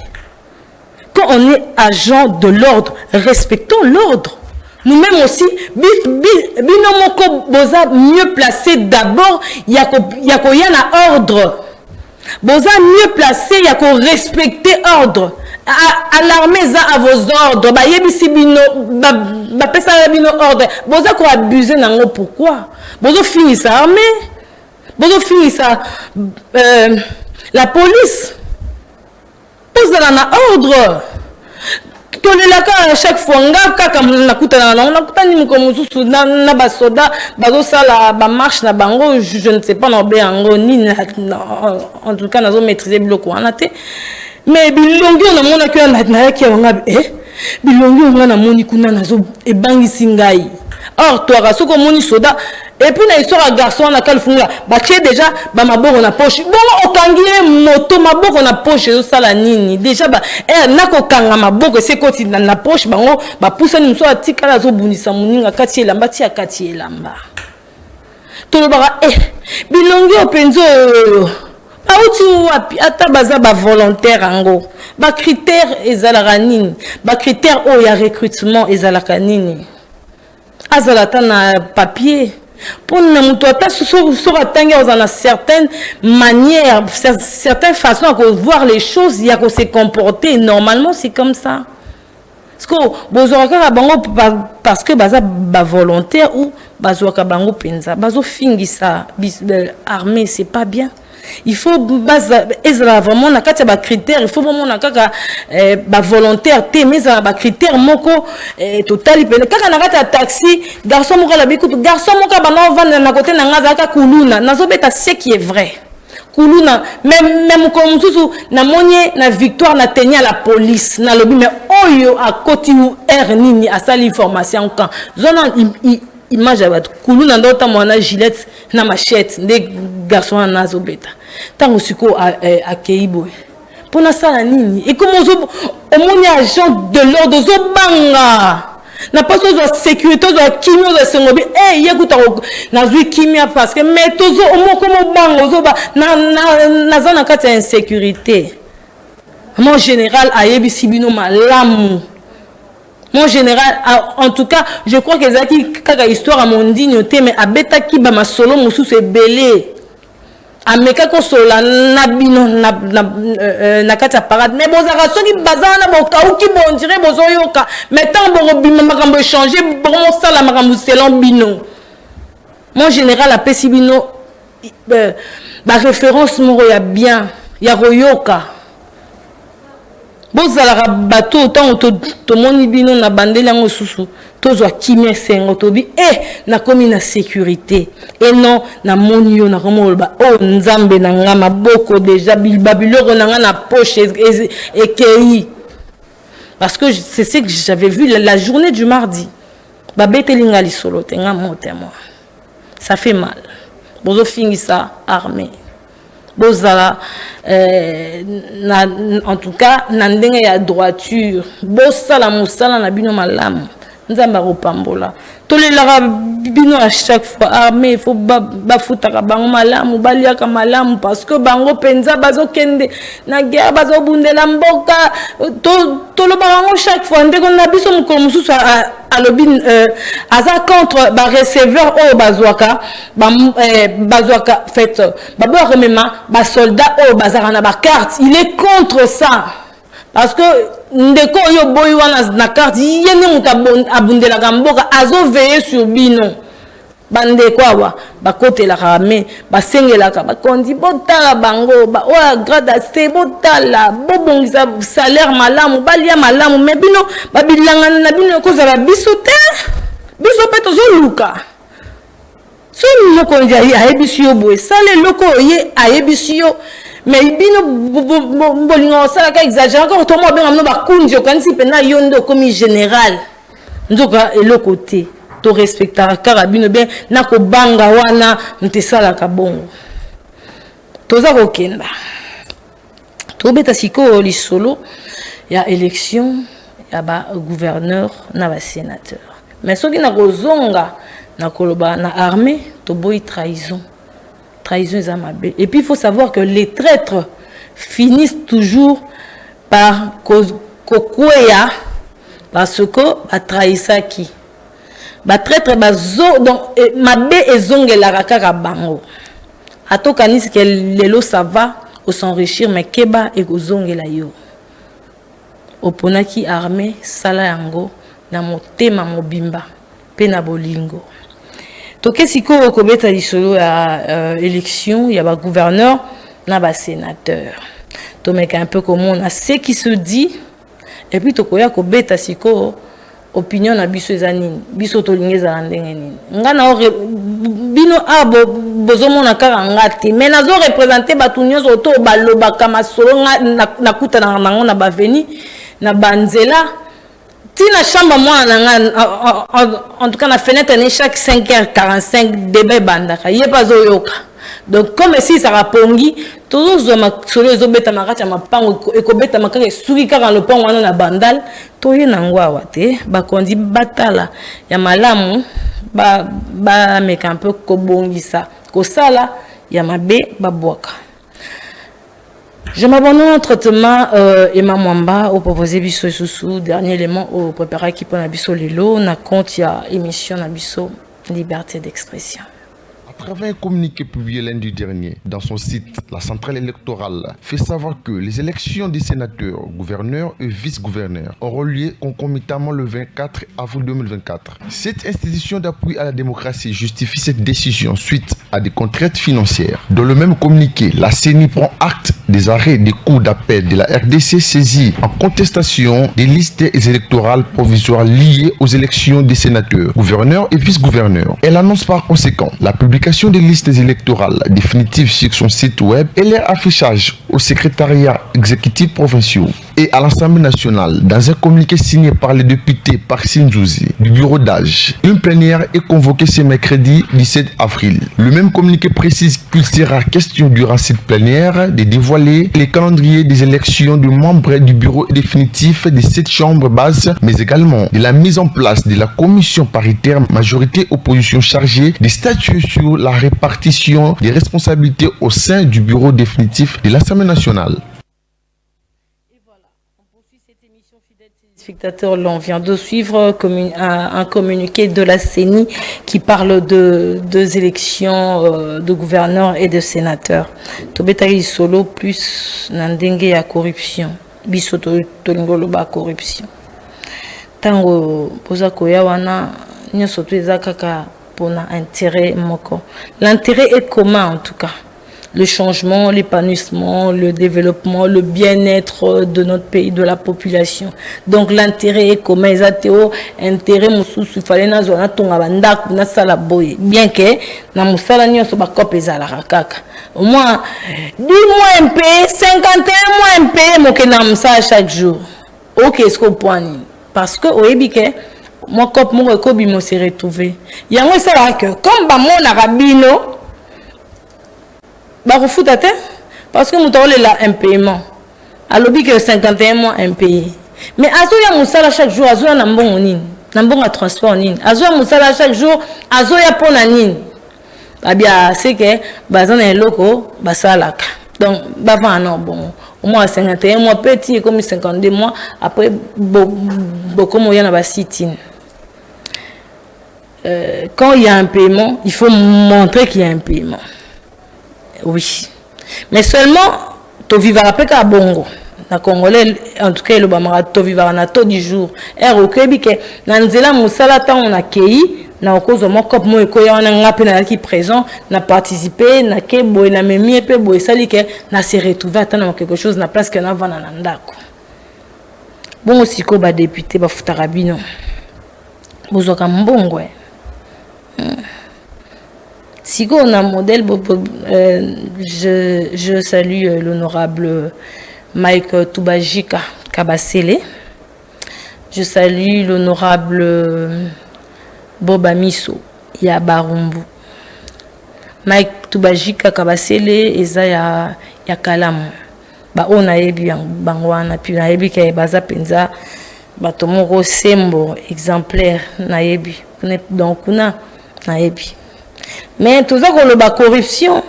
Quand on est agent de l'ordre, respectons l'ordre. Nous-mêmes aussi, binomoko boza mieux placé d'abord, yako yana ordre. Boza mieux placé, yako respecter ordre. À l'armée za à vos ordres, ba yebisi bino ba pesa bino ordre. Boza ko abuser nango pourquoi? Bozo finir sa armée. Bozo finir sa la police. Vous avez un ordre. Que les à chaque fois, on a un soda, ba marche na bango, je ne sais pas ni en tout cas nous maîtriser bloc mais bilongi on a mon accueil na ki on a bilongi on a moni kuna nazo e bangi singai. Or toi soko moni soda et puis na histoire garçon na kalfunga ba tie déjà ba maboko na poche bon okangie moto maboko na poche zo sala nini déjà ba nako kanga maboko c'est koti na poche bango ba poussa ni so atikala zo bunisa muninga kati elamba ti akati elamba to lo ba bilongi openzo auti wapi ata baza ba volontaire ango ba critère ezalaka nini ba critère o ya recrutement ezalaka nini azalata na papier pour nous toi sur atteindre dans certaines manières, certaines façons de voir les choses, il y a que se comporter normalement, c'est comme ça. Parce que parce que baza ba volontaire ou bazoka bango penza bazo fingisa armée, c'est pas bien. Il faut vraiment na kati ba critères, il faut vraiment na kaka ba volontaire té mais za ba critères moko total pele kaka na kati taxi garçon moko la bikutu garçon moko ba vendre na côté na ngaza ka kuluna nazobeta ce qui est vrai. Kuluna même comme tout na monye na victoire na tenir la police na lobby mais oyo a côté ou r nini a sali information quand zona image à battre kuluna ndota mona gilette na machette des garçons na zobeta tango siko a keibo pour na sala nini et comment au moni agent de l'ordre zo banga na pas de sécurité de kimio de sengobi yekuta na zui kimia parce que mais tozo au mo comme bango zo ba na zona kati insécurité mon général a yebisi bino malamu. Mon général, en tout cas, je crois que Zaki kaka histoire à mon digne mais à beta ki ba masolo musu se belé. Ameka ko sola nabino na kata parade mais bozaka soki bazana boka ou ki bon dirait bozoyoka mais tant bo bima makambo changer bon sala makambo selon bino. Mon général a pesi bino ba référence moro ya bien ya royoka. Bozala bateau tant to moni bino na bandela ngo susu tozwa kimia sengo tobi na komi na sécurité et non na monio na komo ba nzambe na ngama boko déjà babiloko na nga na poche et kei parce que c'est ce que j'avais vu la journée du mardi ba betelinga li solo tenga motema ça fait mal bozo fingisa armée bozala en tout cas na ndenge ya droiture bosala musala na bino malamu nzamba kopambola tolelaka bino à chaque fois armée il faut bafutaka bango malamu baliaka malamu parce que bango penza bazokende na guerre bazobundela mboka toloba bango chaque fois ndeko na biso mokolo mosusu alobi aza contre ba receveur oyo bazwaka fait babo remema ba soldat oyo bazaka na ba carte il est contre ça parce que ndeko yo boy wana na carte yene muta abundela kamboka azo veiller sur bino bandeko awa bakotela kame basengelaka bakondi botala bango ba oya grade assez botala bobongisa salaire malamu balia malamu mais bino babilanga na bino kozala biso peto zo luka so loko ndia ayebisi yo boye sale loko ye ayebisi yo mais bino bolingo sala ka exagérer encore to mo benga no bakunji okanisi pena yondo comme général nzoka eloko te to respectera karabino bien na ko banga wana ntesala ka bongo toza ko kenda to beta siko lisolo ya élection ya ba gouverneur na ba sénateur mais soki na kozonga na koloba na armée to boy trahison Zamabe. Et puis il faut savoir que les traîtres finissent toujours par kokwea parce que ba trahissa qui ba traître bazo donc mabe ezongela kaka bango atokanis que lelo ça va au s'enrichir mais keba et kozongela yo oponaki armée sala yango na motema mobimba pe na bolingo. Toke siko kobeta lisolo ya élection, il y a ba gouverneur, na ba sénateur. To mec un peu comme on a ce qui se dit et puis tokoya kobeta siko opinion na biso ezanini, biso to lingeza ndenge nini. Ngana bino abo bozomona kaka ngati, mais nazo représenter batunyo auto baloba kama solo na kuta na nango na baveni na banzela. Tina chambre moi en tout cas la fenêtre est chaque 5h45 débat bandaka yé pas oyoka donc comme si ça rapongi tous ma solo ezobeta makati ya mapango ekobeta makaka suki kaka le pont wana na bandal toye nangwa wate bakondi batala ya malamu ba meka un peu kobongisa kosala ya mabe babwaka Je m'abonne au traitement Emma Mwamba au proposé biso sous dernier élément au préparé qui pour biso lelo na compte ya émission na biso liberté d'expression. À travers un communiqué publié lundi dernier dans son site, la centrale électorale fait savoir que les élections des sénateurs, gouverneurs et vice-gouverneurs auront lieu concomitamment le 24 avril 2024. Cette institution d'appui à la démocratie justifie cette décision suite à des contraintes financières. Dans le même communiqué, la CENI prend acte des arrêts des cours d'appel de la RDC saisie en contestation des listes électorales provisoires liées aux élections des sénateurs, gouverneurs et vice-gouverneurs. Elle annonce par conséquent la publication des listes électorales définitives sur son site web et leur affichage au secrétariat exécutif provinciaux et à l'Assemblée nationale dans un communiqué signé par les députés Parsin Zouzi du bureau d'âge. Une plénière est convoquée ce mercredi 17 avril. Le même communiqué précise qu'il sera question durant cette plénière de dévoiler les calendriers des élections de membres du bureau définitif de cette chambre basse, mais également de la mise en place de la commission paritaire majorité-opposition chargée de statuer sur la répartition des responsabilités au sein du bureau définitif de l'Assemblée nationale. Spectateurs, l'on vient de suivre un communiqué de la CENI qui parle de deux élections de gouverneurs et de sénateurs. Tobetari solo plus nandenge ya corruption. Bisoto tolingolo ba corruption. Tango poza koya wana nyoso tueza kaka pona intérêt moko. L'intérêt est commun en tout cas. Le changement, l'épanouissement, le développement, le bien-être de notre pays, de la population. Donc l'intérêt est commun. Ezateo intérêt mususu fallait na zona tonga bandak na sala boy. Bien que na musala nyoso ba kopeza la kaka. Au moins 10 mois MP, 51 mois MP moke na musala chaque jour. OK, est-ce qu'on point parce que oebike moi cop mon rekobi mo se retrouver. Yango ça que comme ba mon arabino parce que nous avons un paiement. Alors, que 51 mois impayé. Mais Azoya Moussala chaque jour, Azoya Nambon Nin, Nambon à transport Nin, Azoya Moussala chaque jour, Azoya Ponanin. Babia, c'est que Bazan est loco, Basalak. Donc, Bavan, non, bon, au moins 51 mois, petit, comme 52 mois, après, beaucoup moyen à Bassitin. Quand il y a un paiement, il faut montrer qu'il y a un paiement. Oui, mais seulement tu vivras pas qu'à Bongo. Na Congolais, en tout cas, le Bamara, tu vivras na tout du jour. Et au Québec, Nanzela Moussala, on a accueilli, na cause de mon cop, moi, on a un peu qui présent, n'a participé, n'a que boy, n'a même mis peu boy, sali que n'a se retrouvé à quelque chose, n'a place que n'a pas nanda. Bon aussi, ko ba député, ba futarabino. Bozoka mbongo. Si on a un modèle, je salue l'honorable Mike Toubajika Kabasele. Je salue l'honorable Boba Miso Yabarumbu. Mike Toubajika Kabasele eza ya kalamu. Ba on a ebi bangwana puis na ebi ke baza penza batomoko sembo exemplaire na ebi. Donc kuna na ebi. Mais tout ça qu'on a corruption,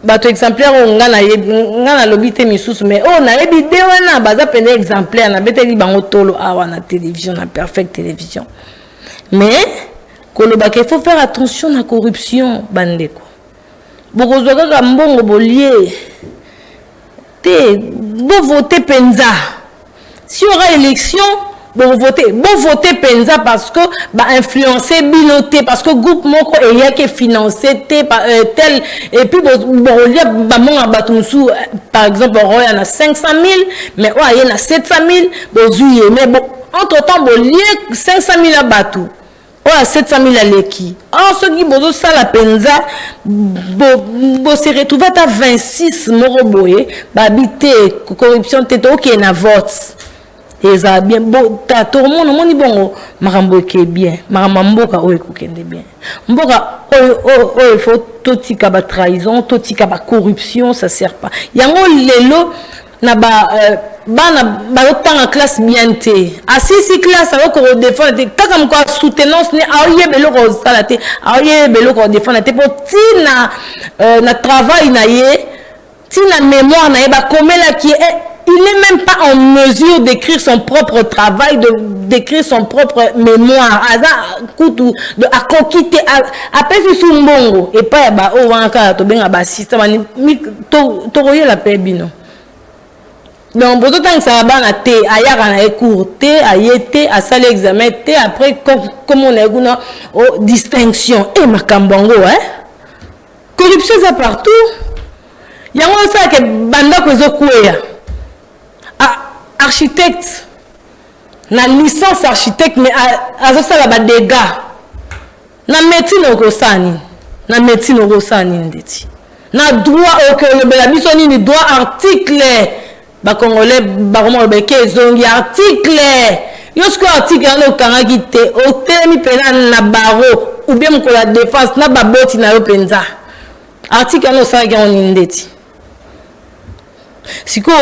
bateau exemplaire on a l'obité missus mais on a évité on a baza peine exemplaire on a bête li bango tolo a na télévision na perfect télévision mais qu'il faut faire attention à la corruption bandeko beaucoup zoka mbongo bolier te bo voter penza si y aura élection bon voter penza parce que bah influencer binoté parce que groupe moko eya qui financer tel et puis bon lié bah mon abatunsu par exemple on y en a 500 000 mais il y en a 700 000 bozuye mais bon entre temps bon lié 500 000 abatu ouais 700 000 aleki alors ceux qui bozo ça la penza bo se retrouver à 26 moro boye bah habiter corruption tete OK na vote. Et ça bien bon tout le monde moni bongo makambo ke bien makamboka o ekokende bien mboka il faut totika ba trahison totika ba corruption ça sert pas yango lelo na bana ba classe bien té asisi classe avec ko défendre kaka mko soutenance ne aye beloko salate aye beloko défendre te pour tina na travail na ye Si la mémoire n'a pas comme là qui est, il n'est même pas en mesure d'écrire son propre travail, d'écrire son propre mémoire. À coquiter, à peser sous mbongo. Et pas au wanka, to benga ba système, to royer la paix bino. Donc, pour tout temps que ça va na té, ailleurs on a cours té, ayété, à salle examen té, après comme on a une distinction et ma kambongo, hein. Corruption ça partout. Il y a un ça que banda ko kouya. Architecte, na licence architecte mais à ça là bas dégâts. Na médecine au Rosani, na médecine au Rosani ndeti. Na droit au que le belabisoni ni droit article. Ba congolais ba comment be ke zongi article. Yosko article na okanga kite, o temi pena na baro ou bien ko la défense na ba boti na yo penza. Article no ça ga on ndeti. Siko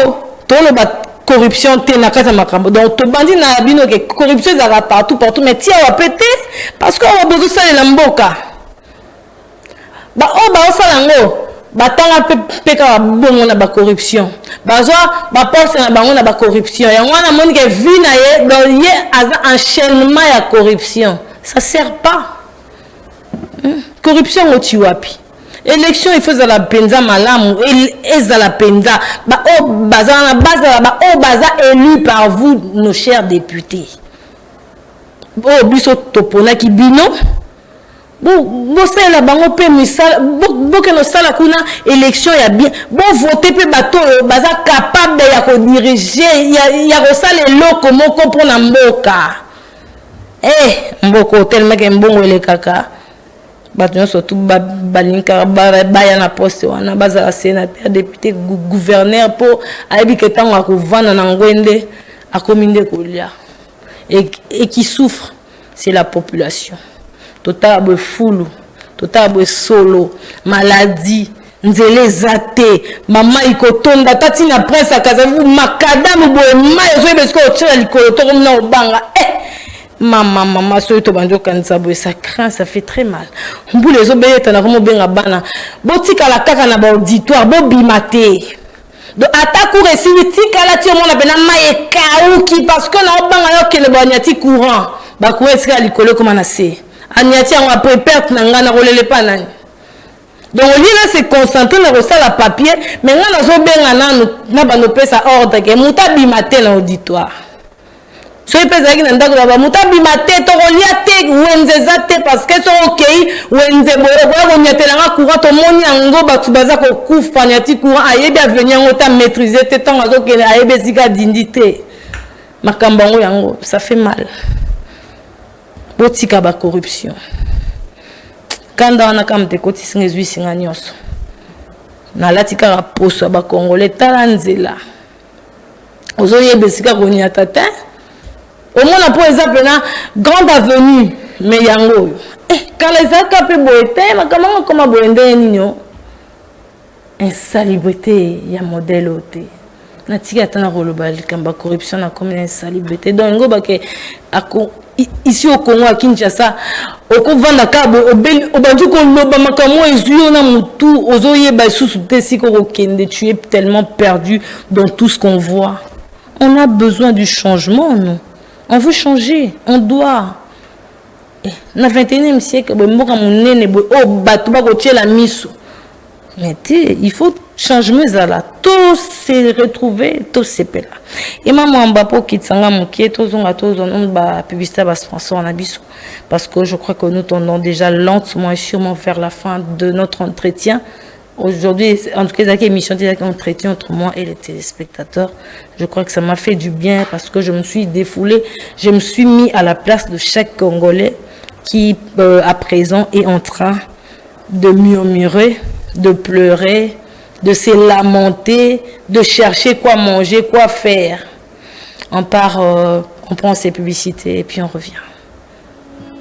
to le ba corruption te na kata makambo donc to bandi na bino que corruption ça va partout mais tia wa pété parce qu'on a besoin ça la mboka ba o ba osala ngo ba tanga peka bongo na ba corruption bazwa ba poste na bango na ba corruption ya wana moni que vie na ye donc ye as enchaînement ya corruption ça sert pas corruption oti wapi. Élection, il faut la penza malamu et la penza. Ba o baza na base ba o baza élu par vous nos chers députés. O biso topona ki bino. Bo ça la bango pe misala bo que no sala kuna élection ya bien. Bo voter pe bato baza capable ya ko diriger ya ko sala loko moko pona mboka. Mboko tellement que mbongo ele kaka. Batons surtout balinka baya na poste wana baza sénateur député gouverneur pour aibi que tant à vendre na ngwende a kominde kolia et qui souffre c'est la population total fulu total solo maladie nzele zate mama ikotonda tati na presse akaza makadamu boye mayo zo besko otira likolo to na obanga Maman, so to banjo kanisa boy ça craint, ça fait très mal. Mbu les obéyeta na komo benga bana. Botika la kaka na ba auditoire, bo bimate. Do attaque ou tika la ti mo na bena maye kauki parce que na obanga yo kele banyati courant. Ba ko esika likolo comme na se. Anyati on après perte na ngana rolele pa nani. Donc on là c'est concentrer na rosa la papier, mais ngana zo benga na ba no pesa ordre que muta bimate na auditoire. So il peut dire que ndako ba mutabi mate to rolia te wenze zate parce que so OK wenze boyo nyatela nga courant to moni ngo batu baza ko kufa nyati courant ayebi avenir ngo ta maîtriser te temps azo ke ayebi zika dindité makamba ngo yango ça fait mal botika ba corruption kanda wana kamte koti singezwi singa nyoso na latika ba poso ba congolais talanzela ozo yebesika ko nyatata. Au moins, pour exemple, une grande avenue, mais yango. Quand les actes peuvent boiter, mais comment boiter nino? Insalubrité, il y a modèle ôté. Natika tana rolobal kamba corruption na comme insalubrité. Donc ngo bake ici au Congo à Kinshasa, au vanda kabo au bandu ko loba makamo ezuyo na mutu ozoye ba susu tesi ko kende tu es tellement perdu dans tout ce qu'on voit. On a besoin du changement, non? On veut changer, on doit. Dans le 21e siècle, il faut changer là. Tout s'est retrouvé, tout s'est fait là. Et maman Mbapo qui s'en a moqué, tous on a publicité à sponsor en abysso. Parce que je crois que nous tendons déjà lentement et sûrement vers la fin de notre entretien. Aujourd'hui, en tout cas, cette émission entretien entre moi et les téléspectateurs, je crois que ça m'a fait du bien parce que je me suis défoulée, je me suis mis à la place de chaque Congolais qui, à présent, est en train de murmurer, de pleurer, de se lamenter, de chercher quoi manger, quoi faire. On part, on prend ses publicités et puis on revient.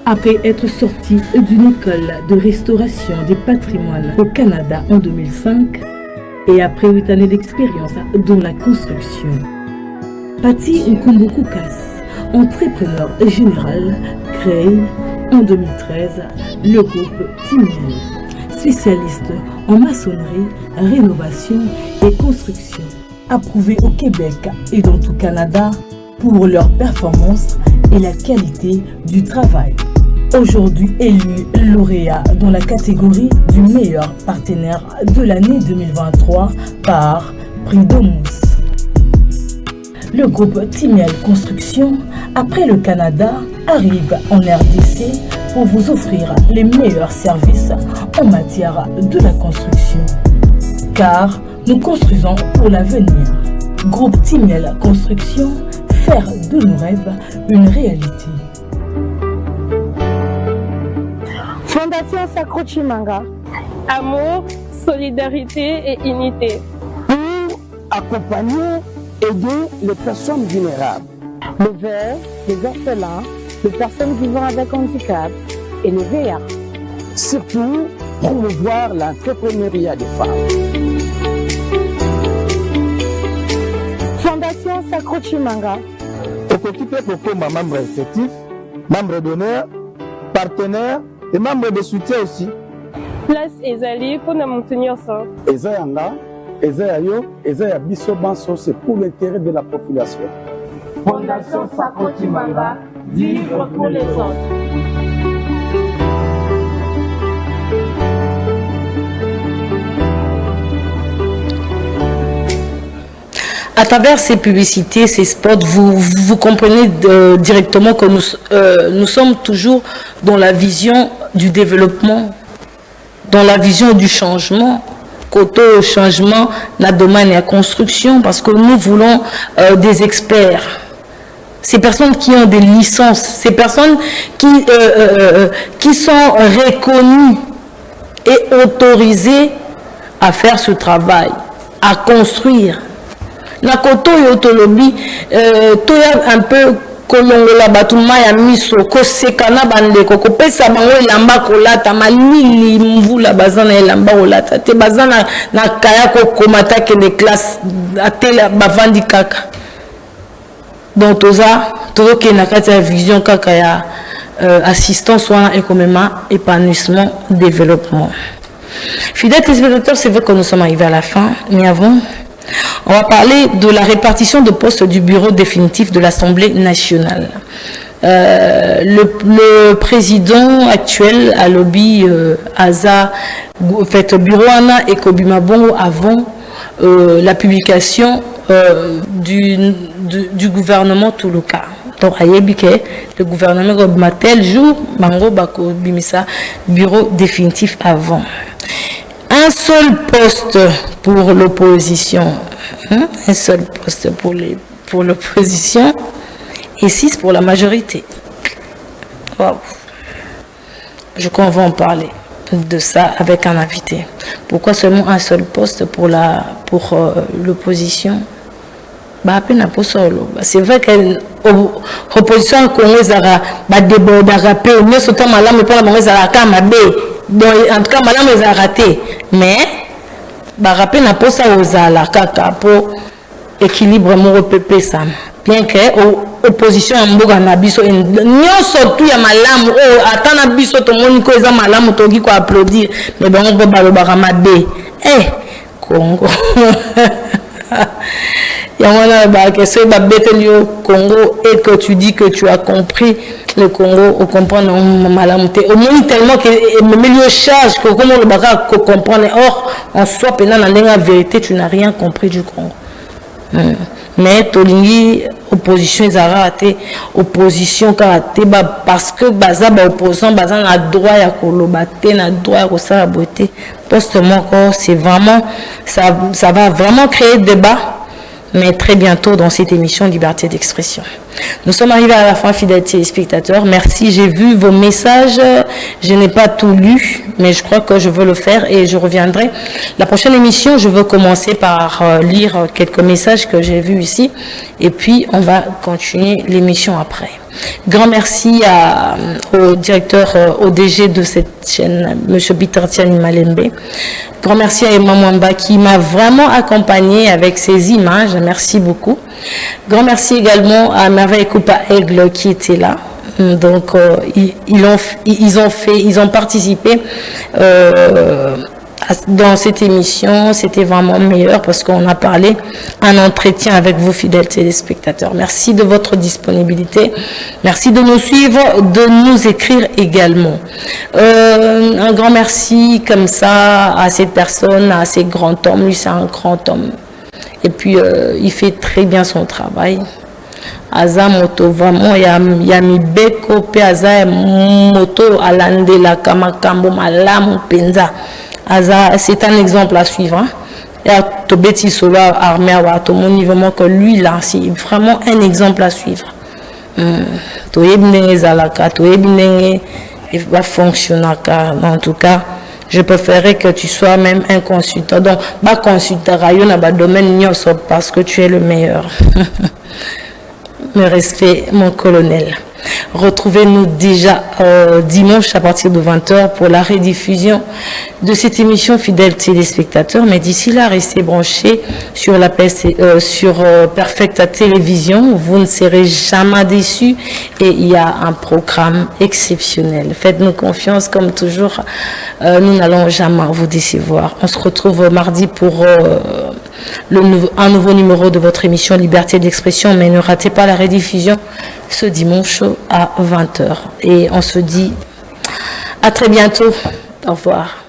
Après être sorti d'une école de restauration des patrimoines au Canada en 2005 et après 8 années d'expérience dans la construction, Pati Nkumbukoukas, entrepreneur général, crée en 2013 le groupe Timiel. spécialistes en maçonnerie, rénovation et construction, approuvés au Québec et dans tout Canada pour leur performance et la qualité du travail. Aujourd'hui élu lauréat dans la catégorie du meilleur partenaire de l'année 2023 par Prix Domus. Le groupe Timiel Construction, après le Canada, arrive en RDC pour vous offrir les meilleurs services en matière de la construction. Car nous construisons pour l'avenir. Groupe Timiel Construction, faire de nos rêves une réalité. Fondation Sacro Chimanga. Amour, solidarité et unité. Pour accompagner, aider les personnes vulnérables. Le verre, les orphelins, les personnes vivant avec handicap et les VA. Surtout, promouvoir l'entrepreneuriat des femmes. Fondation Sacro Chimanga. Occupé pour membre effectif, membre d'honneur, partenaire et membre de soutien aussi. Place Ezali pour nous maintenir ça. Ezayanga, Ezayayo, Ezaya Biso Banso, c'est pour l'intérêt de la population. Fondation Sacro Chimanga, vivre pour les autres. À travers ces publicités, ces spots, vous comprenez directement que nous sommes toujours dans la vision du développement, dans la vision du changement. Côté au changement, la domaine et la construction, parce que nous voulons des experts. Ces personnes qui ont des licences, ces personnes qui sont reconnues et autorisées à faire ce travail, à construire. Na koto yo tolobi to ya un peu kolongola batuma ya miso ko sekana bandeko ko pesa bango elamba kolata malili mvula bazana elamba kolata te bazana na kaya ko komata ke les classes atela bavandi kaka. Donc tozo ke na kati ya vision kaka ya assistance wana et comme épanouissement développement. Fidèles téléspectateurs, c'est vrai que nous sommes arrivés à la fin, mais avant on va parler de la répartition de postes du bureau définitif de l'Assemblée nationale. Le président actuel à lobby Aza fait bureau Ana et Kobima Bongo avant la publication du gouvernement Toulouka. Donc le gouvernement Kobima tel jour Bango Bako Bimisa bureau définitif avant. Un seul poste pour l'opposition, un seul poste pour l'opposition et 6 pour la majorité. Wow. Je crois qu'on va en parler de ça avec un invité. Pourquoi seulement un seul poste pour l'opposition? C'est vrai que l'opposition congolaise a débordé, mais surtout malade, pour la mauvaise en tout cas, madame les a raté. Mais, rappel n'a pas ça aux ala kaka pour équilibre mon PP ça. Bien que opposition en boga na biso nyo surtout ya malamu atana biso to moniko eza malamu to gi ko applaudir mais bon on va baloba ramade Congo. Congo et que tu dis que tu as compris le Congo, on comprend au moins tellement que milieu charge que comment le baga comprendre. Or en soi pendant la vérité tu n'as rien compris du Congo. Mais tolingi opposition raté opposition karaté parce que baza ba opposant baza na droit ya kolobate na droit ya kosala beauté poste encore c'est vraiment ça va vraiment créer débat. Mais très bientôt dans cette émission Liberté d'expression. Nous sommes arrivés à la fin, fidèles téléspectateurs. Merci, j'ai vu vos messages. Je n'ai pas tout lu, mais je crois que je veux le faire et je reviendrai. La prochaine émission, je veux commencer par lire quelques messages que j'ai vus ici. Et puis, on va continuer l'émission après. Grand merci au directeur ODG de cette chaîne, M. Peter Tiani Malembe. Grand merci à Emma Mwamba qui m'a vraiment accompagné avec ses images. Merci beaucoup. Grand merci également à Merveille Coupa Aigle qui était là. Donc ils ont participé dans cette émission. C'était vraiment meilleur parce qu'on a parlé un entretien avec vous, fidèles téléspectateurs. Merci de votre disponibilité. Merci de nous suivre, de nous écrire également. Un grand merci comme ça à cette personne, à ces grands hommes. Lui, c'est un grand homme. Et puis, il fait très bien son travail. Aza moto vraiment ya mibeko pe aza moto alande la kamakambo malamu penza. Aza, c'est un exemple à suivre. Hein. Et à Tobeti Solo armé à tout mon niveau que lui là, c'est vraiment un exemple à suivre. Toyebnenge zalaka, toyebnenge va fonctionner. En tout cas, je préférerais que tu sois même un consultant. Donc, bah consultant rayon dans domaine parce que tu es le meilleur. Mes respects, mon colonel. Retrouvez-nous déjà dimanche à partir de 20h pour la rediffusion de cette émission, fidèles téléspectateurs. Mais d'ici là, restez branchés sur la Perfecta Télévision. Vous ne serez jamais déçus et il y a un programme exceptionnel. Faites-nous confiance comme toujours. Nous n'allons jamais vous décevoir. On se retrouve mardi pour un nouveau numéro de votre émission Liberté d'expression, mais ne ratez pas la rediffusion ce dimanche à 20h. Et on se dit à très bientôt. Au revoir.